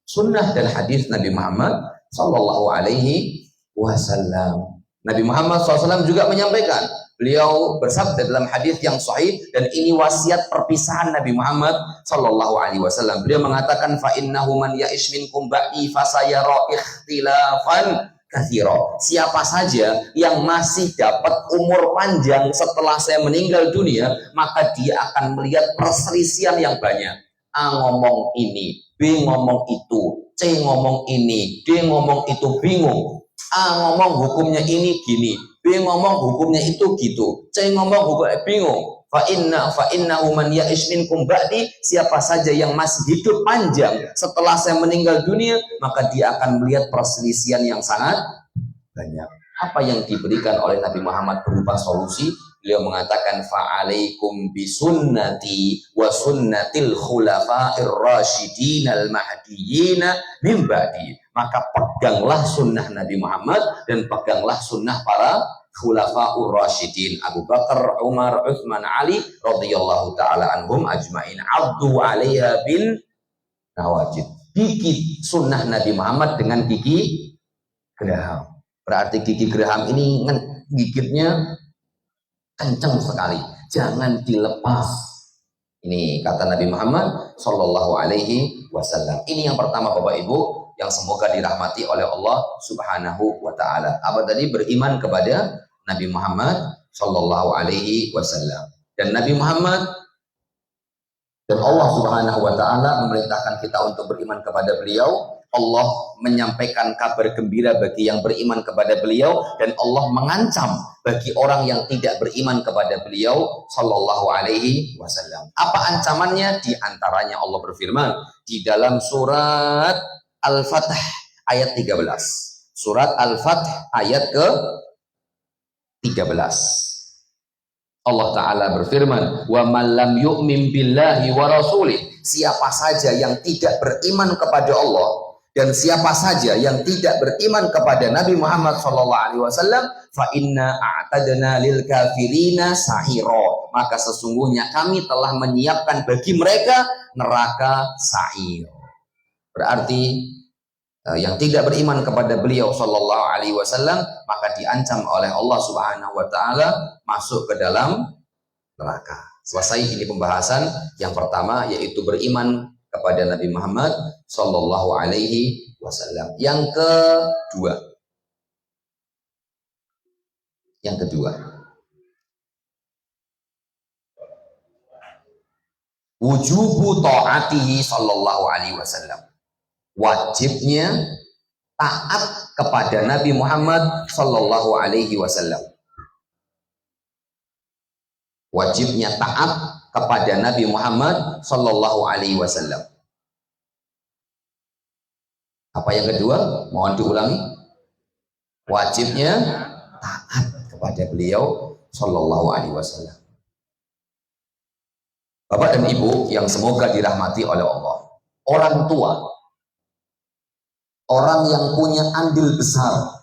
sunnah dan hadis Nabi Muhammad Sallallahu Alaihi Wasallam. Nabi Muhammad SAW juga menyampaikan, beliau bersabda dalam hadis yang sahih, dan ini wasiat perpisahan Nabi Muhammad Sallallahu Alaihi Wasallam. Beliau mengatakan, fa innahu man ya'ish minkum ba'di fasayara ikhtilafan katsira. Siapa saja yang masih dapat umur panjang setelah saya meninggal dunia, maka dia akan melihat perselisihan yang banyak. A ngomong ini, B ngomong itu, C ngomong ini, D ngomong itu, bingung. A ngomong hukumnya ini gini, B ngomong hukumnya itu gitu, C ngomong hukumnya bingung. Fa innahu man ya'ish minkum ba'di, siapa saja yang masih hidup panjang setelah saya meninggal dunia, maka dia akan melihat perselisihan yang sangat banyak. Apa yang diberikan oleh Nabi Muhammad berupa solusi? Beliau mengatakan, fa'alaikum bisunnati wa sunnatil khulafa'ir rasyidin al-mahdiyyin min ba'di. Maka peganglah sunnah Nabi Muhammad dan peganglah sunnah para khulafa'ur rasyidin, Abu Bakar, Umar, Utsman, Ali radhiyallahu taala anhum ajmain. Abdu 'alaiha bin nawajid. Gigit sunnah Nabi Muhammad dengan gigi geraham. Berarti gigi geraham ini gigitnya kencang sekali, jangan dilepas. Ini kata Nabi Muhammad Sallallahu Alaihi Wasallam. Ini yang pertama Bapak Ibu yang semoga dirahmati oleh Allah Subhanahu wa taala. Apa tadi? Beriman kepada Nabi Muhammad Sallallahu Alaihi Wasallam. Dan Nabi Muhammad dan Allah Subhanahu wa taala memerintahkan kita untuk beriman kepada beliau. Allah menyampaikan kabar gembira bagi yang beriman kepada beliau, dan Allah mengancam bagi orang yang tidak beriman kepada beliau Sallallahu Alaihi Wasallam. Apa ancamannya? Di antaranya Allah berfirman di dalam surat Al-Fath ayat 13. Surat Al-Fath ayat ke-13. Allah Ta'ala berfirman, wa man lam yu'min billahi wa rasulih, siapa saja yang tidak beriman kepada Allah dan siapa saja yang tidak beriman kepada Nabi Muhammad SAW, fa inna a'tadna lil kafirina sa'ira, maka sesungguhnya kami telah menyiapkan bagi mereka neraka sa'ir. Berarti yang tidak beriman kepada beliau Sallallahu Alaihi Wasallam maka diancam oleh Allah Subhanahu Wa Taala masuk ke dalam neraka. Selesai ini pembahasan yang pertama, yaitu beriman kepada Nabi Muhammad Sallallahu Alaihi Wasallam. Yang kedua, wujubu ta'atihi Sallallahu Alaihi Wasallam. Wajibnya taat kepada Nabi Muhammad sallallahu alaihi wasallam. Wajibnya taat kepada Nabi Muhammad sallallahu alaihi wasallam. Apa yang kedua? Mohon diulangi. Wajibnya taat kepada beliau sallallahu alaihi wasallam. Bapak dan Ibu yang semoga dirahmati oleh Allah. Orang tua, orang yang punya andil besar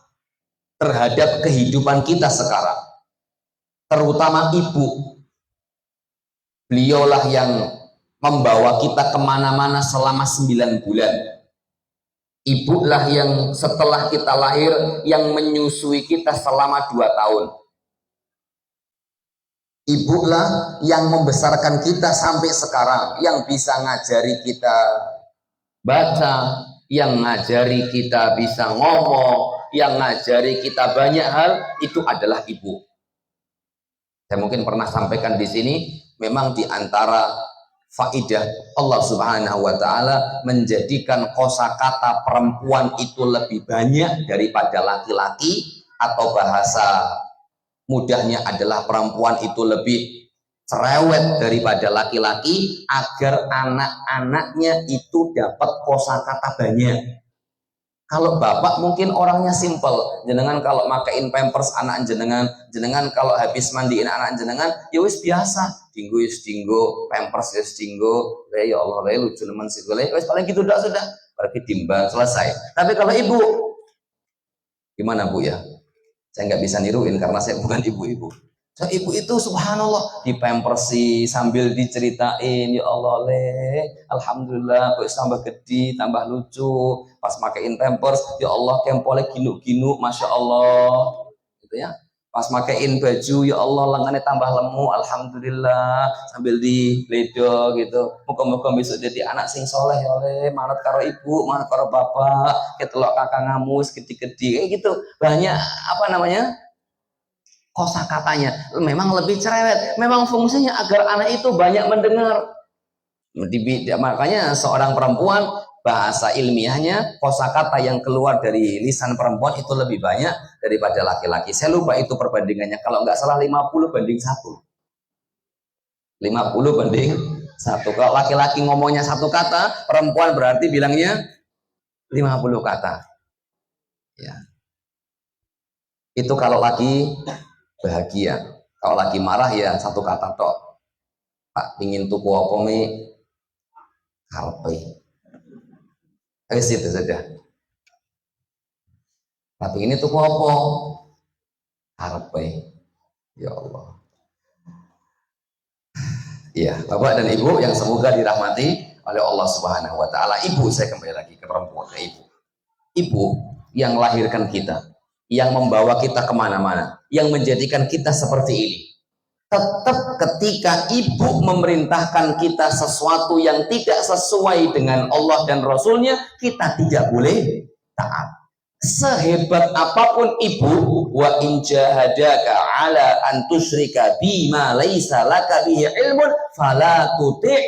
terhadap kehidupan kita sekarang, terutama ibu. Beliaulah yang membawa kita kemana-mana selama 9 bulan. Ibulah yang setelah kita lahir yang menyusui kita selama 2 tahun. Ibulah yang membesarkan kita sampai sekarang, yang bisa ngajari kita baca, yang ngajari kita bisa ngomong, yang ngajari kita banyak hal, itu adalah ibu. Saya mungkin pernah sampaikan di sini, memang di antara faidah Allah Subhanahu wa taala menjadikan kosakata perempuan itu lebih banyak daripada laki-laki, atau bahasa mudahnya adalah perempuan itu lebih cerewet daripada laki-laki, agar anak-anaknya itu dapat kosakata banyak. Kalau bapak mungkin orangnya simple, jenengan kalau makain pampers anak jenengan, jenengan kalau habis mandiin anak jenengan, ya wis biasa, dinggo wis dinggo, pampers wis dinggo, ya Allah, lucu nemen sih, wis paling gitu sudah, berarti timbang selesai. Tapi kalau ibu, gimana Bu ya? Saya nggak bisa niruin karena saya bukan ibu-ibu. So, ibu itu subhanallah dipampersi sambil diceritain, ya Allah alhamdulillah kok tambah gede, tambah lucu. Pas makein pampers, ya Allah kempolnya ginu-ginu, masya Allah, gitu ya. Pas makein baju, ya Allah lengannya tambah lemu, alhamdulillah, sambil diledo gitu. Muka-muka besok jadi anak sing soleh ya Allah, manut karo ibu, manut karo bapak, ketelok kakak ngamus, gede-gede, kayak gitu. Banyak apa namanya? Kosakatanya memang lebih cerewet, memang fungsinya agar anak itu banyak mendengar. Makanya seorang perempuan, bahasa ilmiahnya kosakata yang keluar dari lisan perempuan itu lebih banyak daripada laki-laki. Saya lupa itu perbandingannya, kalau nggak salah 50-1. 50-1. Kalau laki-laki ngomongnya 1 kata, perempuan berarti bilangnya 50 kata. Ya. Itu kalau laki bahagia. Kalau lagi marah ya 1 kata tok. Pak ingin tuku apa mi? Kalpe. Itu saja. Tapi ini tuku apa? Kalpe. Ya Allah. Ya, Bapak dan Ibu yang semoga dirahmati oleh Allah Subhanahu wa taala. Ibu, saya kembali lagi ke perempuan, ke ibu. Ibu yang melahirkan kita, yang membawa kita kemana-mana, yang menjadikan kita seperti ini. Tetap ketika ibu memerintahkan kita sesuatu yang tidak sesuai dengan Allah dan Rasulnya, kita tidak boleh taat. Sehebat apapun ibu, wa in jahadaka ala an tusyrika bima laisa laka bihi ilmun fala tuti'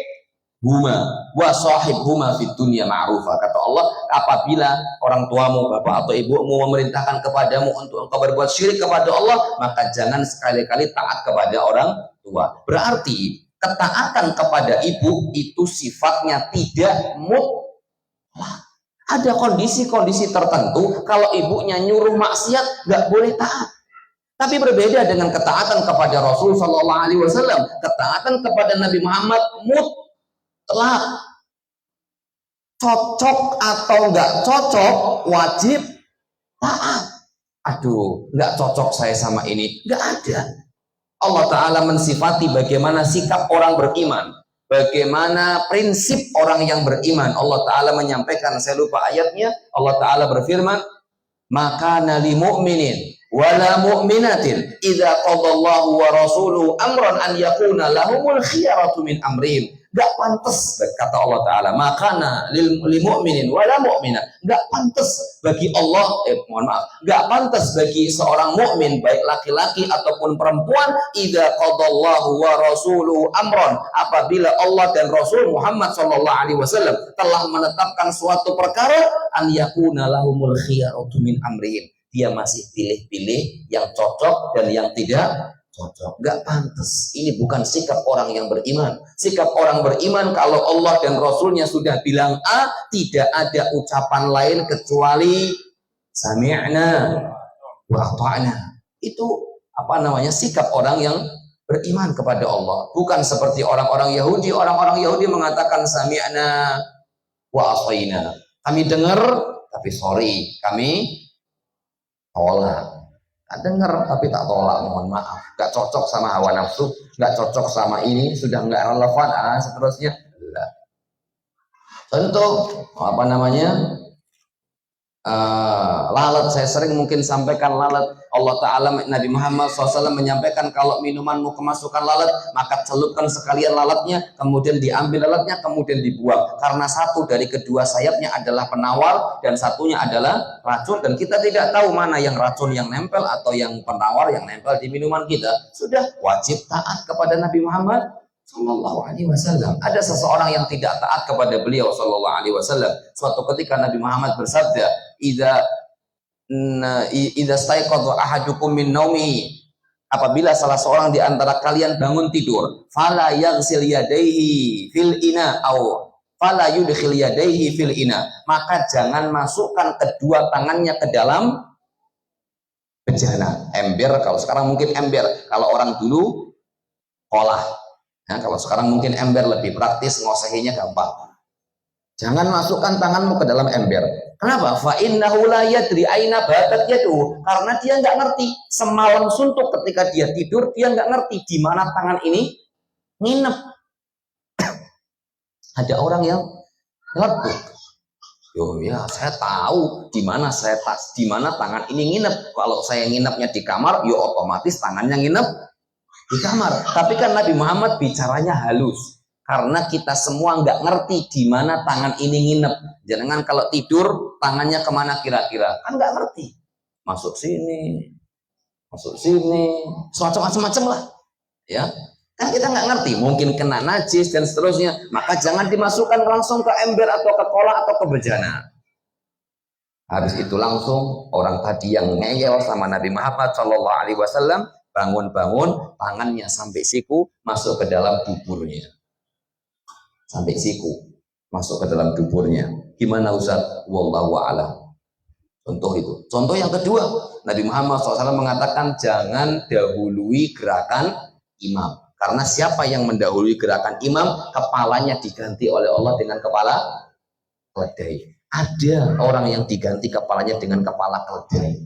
huma wa sahibhuma fid dunya ma'rufa. Kata Allah, apabila orang tuamu, bapak atau ibumu memerintahkan kepadamu untuk engkau berbuat syirik kepada Allah, maka jangan sekali-kali taat kepada orang tua. Berarti ketaatan kepada ibu itu sifatnya tidak mutlak. Ada kondisi-kondisi tertentu kalau ibunya nyuruh maksiat nggak boleh taat. Tapi berbeda dengan ketaatan kepada Rasul Shallallahu Alaihi Wasallam, ketaatan kepada Nabi Muhammad mutlak. Cocok atau nggak cocok wajib taat. Aduh, nggak cocok saya sama ini, nggak ada. Allah Ta'ala mensifati bagaimana sikap orang beriman, bagaimana prinsip orang yang beriman. Allah Ta'ala menyampaikan, saya lupa ayatnya, Allah Ta'ala berfirman, maka nali mu'minin wala mu'minatin idza qadallahu wa rasuluhu amran an yakuna lahumul khiyaratu min amrin. Gak pantas kata Allah Taala, makana lil mu'minin wala mu'minah. Gak pantas bagi Allah, gak pantas bagi seorang mukmin baik laki-laki ataupun perempuan, idza qadallahu wa rasuluhu amron, apabila Allah dan Rasul Muhammad sallallahu alaihi wasallam telah menetapkan suatu perkara, an yakuna lahumul khiyaratu min amrihim, dia masih pilih-pilih yang cocok dan yang tidak cocok. Gak pantas. Ini bukan sikap orang yang beriman. Sikap orang beriman, kalau Allah dan Rasulnya sudah bilang A, tidak ada ucapan lain kecuali sami'na wa ata'na. Itu sikap orang yang beriman kepada Allah. Bukan seperti orang-orang Yahudi. Orang-orang Yahudi mengatakan sami'na wa ata'na. Kami dengar, tapi sorry, kami tolak. Dengar tapi tak tolak, mohon maaf, gak cocok sama hawa nafsu, gak cocok sama ini, sudah gak relevan, seterusnya. Contoh lalat, saya sering mungkin sampaikan lalat. Allah Ta'ala, Nabi Muhammad SAW menyampaikan, kalau minumanmu kemasukan lalat, maka celupkan sekalian lalatnya, kemudian diambil lalatnya, kemudian dibuang, karena satu dari kedua sayapnya adalah penawar dan satunya adalah racun, dan kita tidak tahu mana yang racun yang nempel atau yang penawar yang nempel di minuman kita. Sudah wajib taat kepada Nabi Muhammad Sallallahu Alaihi Wasallam. Ada seseorang yang tidak taat kepada beliau Sallallahu Alaihi Wasallam. Suatu ketika Nabi Muhammad bersabda, idza staiqadha ahadukum min naumi, apabila salah seorang di antara kalian bangun tidur, fala yaghsil yadayhi fil ina aw fala yudkhil yadayhi fil ina, maka jangan masukkan kedua tangannya ke dalam bejana, ember. Kalau sekarang mungkin ember, kalau orang dulu kolah. Kalau sekarang mungkin ember, lebih praktis, ngosehinya gampang. Jangan masukkan tanganmu ke dalam ember. Kenapa? Fa innahu la yadri aina batat yadu. Karena dia nggak ngerti. Semalam suntuk ketika dia tidur, dia nggak ngerti di mana tangan ini nginep. Ada orang yang ngeleduk. Ya, saya tahu di mana di mana tangan ini nginep. Kalau saya nginepnya di kamar, ya otomatis tangannya nginep di kamar. Tapi kan Nabi Muhammad bicaranya halus, karena kita semua nggak ngerti di mana tangan ini nginep. Jangan kalau tidur tangannya kemana kira-kira, kan nggak ngerti. Masuk sini, macam-macam lah, ya. Kan kita nggak ngerti, mungkin kena najis dan seterusnya. Maka jangan dimasukkan langsung ke ember atau ke kolah atau ke bejana. Habis itu langsung orang tadi yang ngeyel sama Nabi Muhammad Shallallahu Alaihi Wasallam bangun-bangun, tangannya sampai siku masuk ke dalam duburnya. Sampai siku masuk ke dalam duburnya. Gimana Ustaz? Wallahu a'lam. Contoh itu. Contoh yang kedua, Nabi Muhammad SAW mengatakan jangan dahului gerakan imam. Karena siapa yang mendahului gerakan imam, kepalanya diganti oleh Allah dengan kepala keledai. Ada orang yang diganti kepalanya dengan kepala keledai.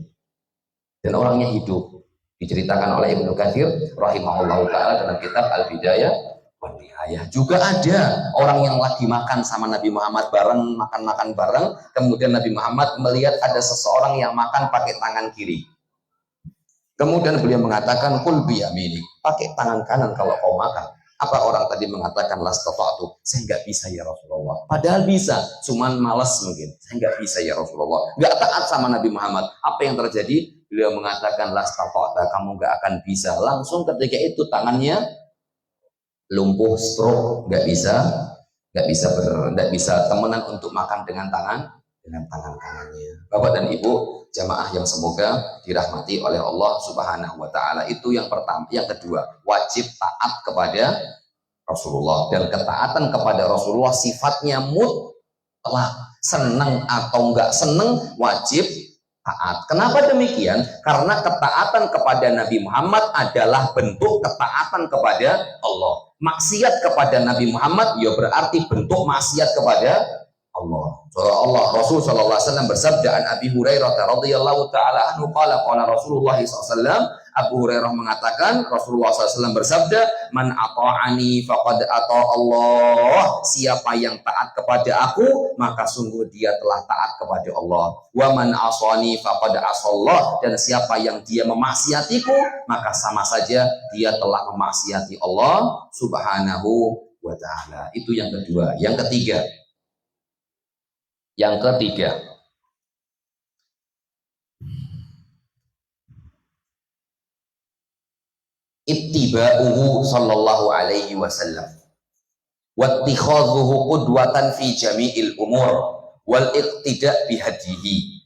Dan orangnya hidup. Diceritakan oleh Ibnu Katsir rahimahullahu ta'ala dalam kitab Al-Bidayah wa Nihayah. Juga ada orang yang lagi makan sama Nabi Muhammad bareng, makan-makan bareng, kemudian Nabi Muhammad melihat ada seseorang yang makan pakai tangan kiri. Kemudian beliau mengatakan, kul biyamini, pakai tangan kanan kalau kau makan. Apa orang tadi mengatakan lastata'tu, saya nggak bisa ya Rasulullah. Padahal bisa, cuman malas mungkin. Saya nggak bisa ya Rasulullah. Nggak taat sama Nabi Muhammad. Apa yang terjadi? Beliau mengatakan lastata'ta, kamu nggak akan bisa. Langsung ketika itu tangannya lumpuh, stroke, nggak bisa temenan untuk makan dengan tangan kanannya. Bapak dan Ibu jamaah yang semoga dirahmati oleh Allah Subhanahu wa taala. Itu yang pertama. Yang kedua, wajib taat kepada Rasulullah, dan ketaatan kepada Rasulullah sifatnya mutlak. Senang atau enggak senang wajib taat. Kenapa demikian? Karena ketaatan kepada Nabi Muhammad adalah bentuk ketaatan kepada Allah. Maksiat kepada Nabi Muhammad ya berarti bentuk maksiat kepada Allah. Rasul sallallahu alaihi wasallam bersabda, an Abi Hurairah radhiyallahu taala anhu qala Rasulullah sallallahu alaihi wasallam, Abu Hurairah mengatakan Rasulullah SAW bersabda, man ata'ani faqad ata Allah, siapa yang taat kepada aku maka sungguh dia telah taat kepada Allah. Wa man asani faqad asallah, dan siapa yang dia memaksiatiku maka sama saja dia telah memaksiati Allah Subhanahu wa ta'ala. Itu yang kedua. Yang ketiga, ittiba'uhu sallallahu alaihi wasallam wattikhadhuhu qudwatan fi jami'il umur wal iqtida' bihadihi.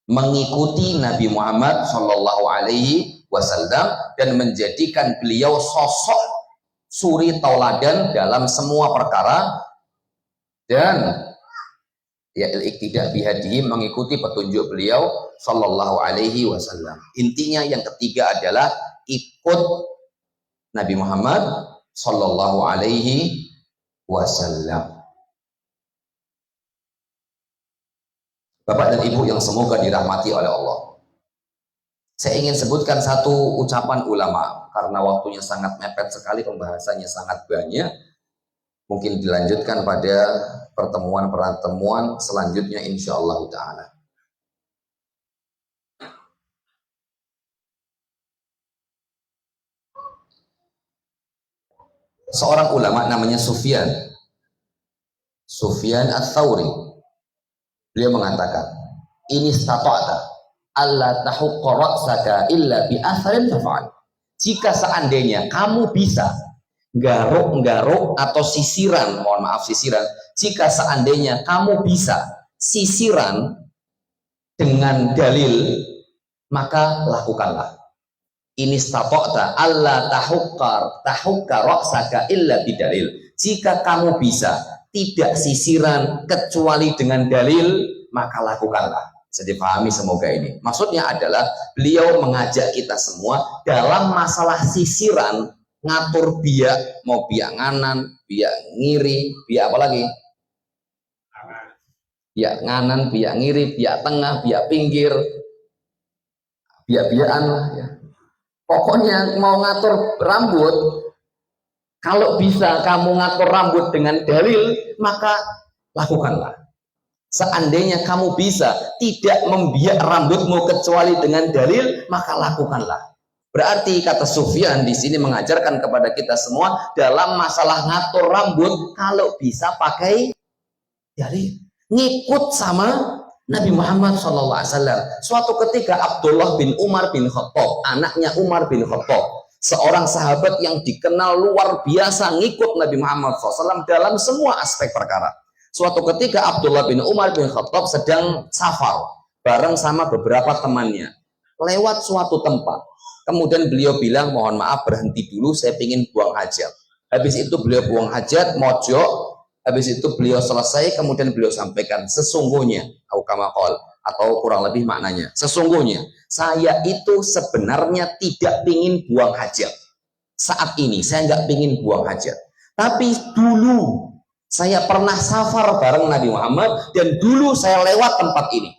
Mengikuti Nabi Muhammad sallallahu alaihi wasallam dan menjadikan beliau sosok suri tauladan dalam semua perkara, dan ya al-iqtida' bihadihi, mengikuti petunjuk beliau sallallahu alaihi wasallam. Intinya yang ketiga adalah ikut Nabi Muhammad sallallahu alaihi wasallam. Bapak dan Ibu yang semoga dirahmati oleh Allah, saya ingin sebutkan satu ucapan ulama karena waktunya sangat mepet sekali, pembahasannya sangat banyak. Mungkin dilanjutkan pada pertemuan selanjutnya insyaallah ta'ala. Seorang ulama namanya Sufyan Ats-Tsauri. Beliau mengatakan, ini stata'ata alla tahukka ra'saka illa bi atharin fa'al. Jika seandainya kamu bisa garuk-garuk atau sisiran, jika seandainya kamu bisa sisiran dengan dalil, maka lakukanlah. Ini stata'ta alla tahukka ra'saka illa bidalil. Jika kamu bisa tidak sisiran kecuali dengan dalil, maka lakukanlah. Bisa dipahami semoga ini. Maksudnya adalah beliau mengajak kita semua dalam masalah sisiran, ngatur biak, mau biak nganan, biak ngiri, biak apa lagi? Biak nganan, biak ngiri, biak tengah, biak pinggir, biak-biakan lah ya. Pokoknya mau ngatur rambut, kalau bisa kamu ngatur rambut dengan dalil, maka lakukanlah. Seandainya kamu bisa tidak membiak rambutmu kecuali dengan dalil, maka lakukanlah. Berarti kata Sufyan di sini mengajarkan kepada kita semua dalam masalah ngatur rambut, kalau bisa pakai dalil. Ngikut sama Nabi Muhammad SAW. Suatu ketika Abdullah bin Umar bin Khattab, anaknya Umar bin Khattab, seorang sahabat yang dikenal luar biasa ngikut Nabi Muhammad SAW dalam semua aspek perkara. Suatu ketika Abdullah bin Umar bin Khattab sedang safar bareng sama beberapa temannya lewat suatu tempat. Kemudian beliau bilang, mohon maaf berhenti dulu, saya ingin buang hajat. Habis itu beliau buang hajat, mojok. Habis itu beliau selesai, kemudian beliau sampaikan, sesungguhnya, atau kurang lebih maknanya, sesungguhnya saya itu sebenarnya tidak ingin buang hajat. Saat ini saya nggak ingin buang hajat. Tapi dulu saya pernah safar bareng Nabi Muhammad, dan dulu saya lewat tempat ini.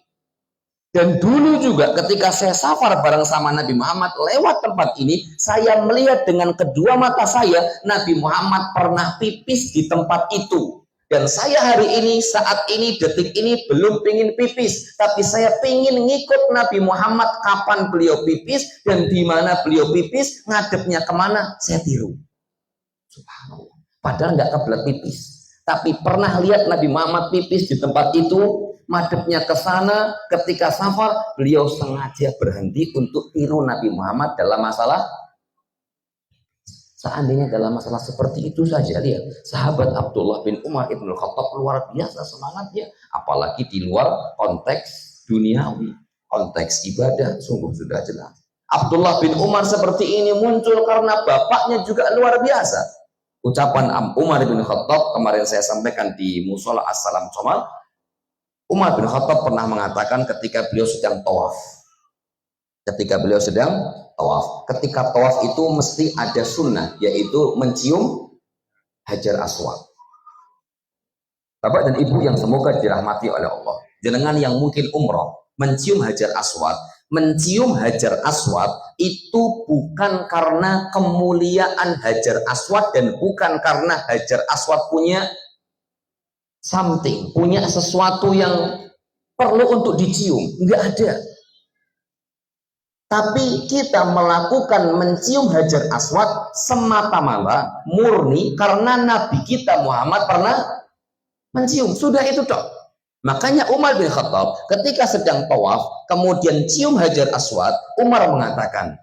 Dan dulu juga ketika saya safar bareng sama Nabi Muhammad lewat tempat ini, saya melihat dengan kedua mata saya Nabi Muhammad pernah pipis di tempat itu. Dan saya hari ini, saat ini, detik ini belum pingin pipis, tapi saya pingin ngikut Nabi Muhammad kapan beliau pipis dan di mana beliau pipis, ngadepnya kemana, saya tiru. Subhanallah. Padahal nggak kebelet pipis, tapi pernah lihat Nabi Muhammad pipis di tempat itu, madepnya ke sana. Ketika safar, beliau sengaja berhenti untuk tiru Nabi Muhammad dalam masalah. Seandainya dalam masalah seperti itu saja, lihat sahabat Abdullah bin Umar ibn Khattab luar biasa semangatnya, apalagi di luar konteks duniawi, konteks ibadah, sungguh sudah jelas. Abdullah bin Umar seperti ini muncul karena bapaknya juga luar biasa. Ucapan Umar bin Khattab kemarin saya sampaikan di Musola As-Salam Comal. Umar bin Khattab pernah mengatakan ketika beliau sedang tawaf, ketika tawaf itu mesti ada sunnah, yaitu mencium Hajar Aswad. Bapak dan Ibu yang semoga dirahmati oleh Allah, jenengan yang mungkin umroh, mencium Hajar Aswad itu bukan karena kemuliaan Hajar Aswad dan bukan karena Hajar Aswad punya something, punya sesuatu yang perlu untuk dicium, enggak ada. Tapi kita melakukan mencium Hajar Aswad semata-mata murni karena Nabi kita Muhammad pernah mencium. Sudah itu toh. Makanya Umar bin Khattab ketika sedang tawaf kemudian cium Hajar Aswad, Umar mengatakan,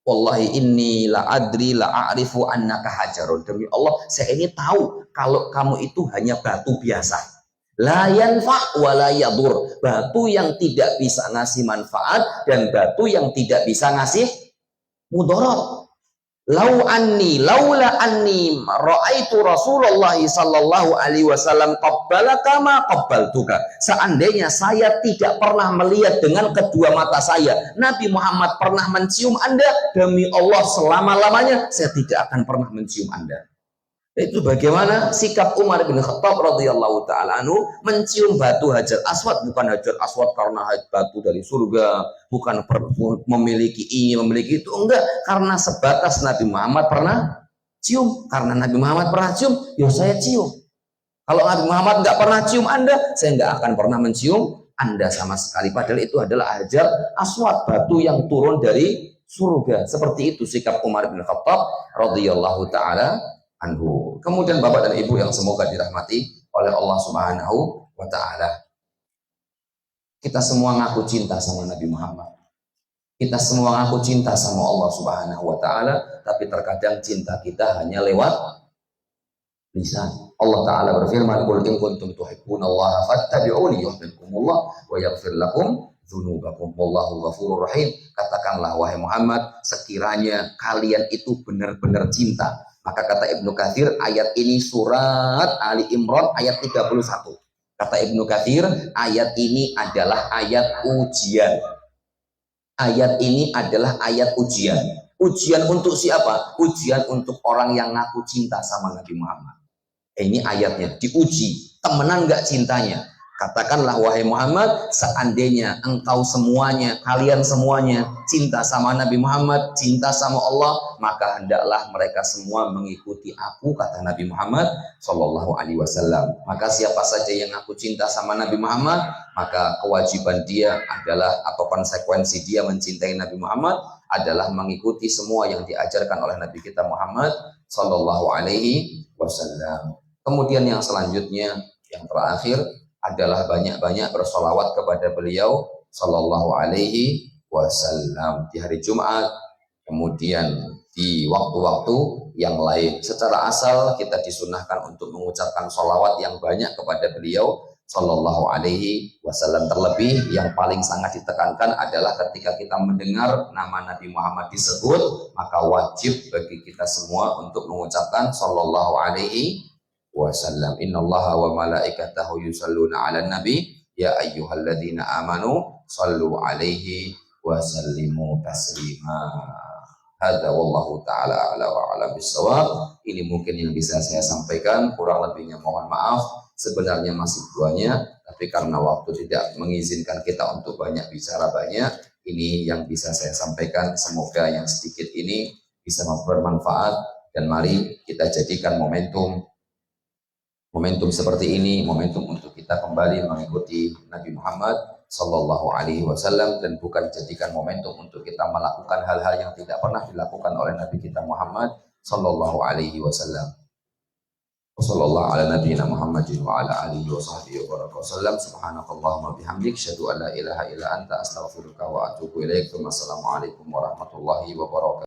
wallahi inni la adri la a'rifu annaka hajarun. Demi Allah, saya ini tahu kalau kamu itu hanya batu biasa. La yanfa' wa la yadur. Batu yang tidak bisa ngasih manfaat dan batu yang tidak bisa ngasih mudarat. Laula anni ra'aitu Rasulullah sallallahu alaihi wasallam qabbalaka ma qabbaltuka. Seandainya saya tidak pernah melihat dengan kedua mata saya Nabi Muhammad pernah mencium Anda, demi Allah selama-lamanya saya tidak akan pernah mencium Anda. Itu bagaimana sikap Umar bin Khattab radhiyallahu taala anhu mencium batu Hajar Aswad, bukan Hajar Aswad karena batu dari surga, bukan memiliki ini memiliki itu, enggak, karena sebatas Nabi Muhammad pernah cium. Karena Nabi Muhammad pernah cium, ya saya cium. Kalau Nabi Muhammad nggak pernah cium Anda, saya nggak akan pernah mencium Anda sama sekali. Padahal itu adalah Hajar Aswad, batu yang turun dari surga. Seperti itu sikap Umar bin Khattab radhiyallahu taala anhu. Kemudian Bapak dan Ibu yang semoga dirahmati oleh Allah Subhanahu wa taala. Kita semua ngaku cinta sama Nabi Muhammad. Kita semua ngaku cinta sama Allah Subhanahu wa taala, tapi terkadang cinta kita hanya lewat lisan. Allah taala berfirman, "Qul in kuntum tuhibbunallaha fattabi'uni yuhibbukumullah wa yaghfir lakum dzunubakum wallahu ghafurur rahim." Katakanlah wahai Muhammad, sekiranya kalian itu benar-benar cinta. Maka kata Ibnu Katsir, ayat ini surat Ali Imran ayat 31. Kata Ibnu Katsir, ayat ini adalah ayat ujian. Ayat ini adalah ayat ujian. Ujian untuk siapa? Ujian untuk orang yang ngaku cinta sama Nabi Muhammad. Ini ayatnya, diuji. Temenan nggak cintanya? Katakanlah wahai Muhammad, seandainya engkau semuanya, kalian semuanya cinta sama Nabi Muhammad, cinta sama Allah, maka hendaklah mereka semua mengikuti aku, kata Nabi Muhammad Shallallahu Alaihi Wasallam. Maka siapa saja yang aku cinta sama Nabi Muhammad, maka kewajiban dia adalah atau konsekuensi dia mencintai Nabi Muhammad adalah mengikuti semua yang diajarkan oleh Nabi kita Muhammad Shallallahu Alaihi Wasallam. Kemudian yang selanjutnya, yang terakhir adalah banyak-banyak bersolawat kepada beliau Sallallahu Alaihi Wasallam di hari Jumat, kemudian di waktu-waktu yang lain. Secara asal kita disunahkan untuk mengucapkan solawat yang banyak kepada beliau Sallallahu Alaihi Wasallam. Terlebih yang paling sangat ditekankan adalah ketika kita mendengar nama Nabi Muhammad disebut, maka wajib bagi kita semua untuk mengucapkan Sallallahu Alaihi Wasallam. Innallaha wa malaikatahu yusalluna 'alan nabi ya ayyuhalladzina amanu sallu 'alaihi wa sallimu taslima. Hadza wallahu taala ala wa alam bissawab. Ini mungkin yang bisa saya sampaikan, kurang lebihnya mohon maaf. Sebenarnya masih banyak, tapi karena waktu tidak mengizinkan kita untuk banyak bicara banyak, ini yang bisa saya sampaikan. Semoga yang sedikit ini bisa bermanfaat, dan mari kita jadikan momentum seperti ini, momentum untuk kita kembali mengikuti Nabi Muhammad Sallallahu Alaihi Wasallam, dan bukan jadikan momentum untuk kita melakukan hal-hal yang tidak pernah dilakukan oleh Nabi kita Muhammad Sallallahu Alaihi Wasallam. Wassallallahu ala nabiyyina Muhammadin wa ala alihi wa sahbihi wa wasallam. Subhanakallahumma bihamdik, asyhadu an la ilaha illa anta, astaghfiruka wa atubu ilaik. Wassalamualaikum warahmatullahi wabarakatuh.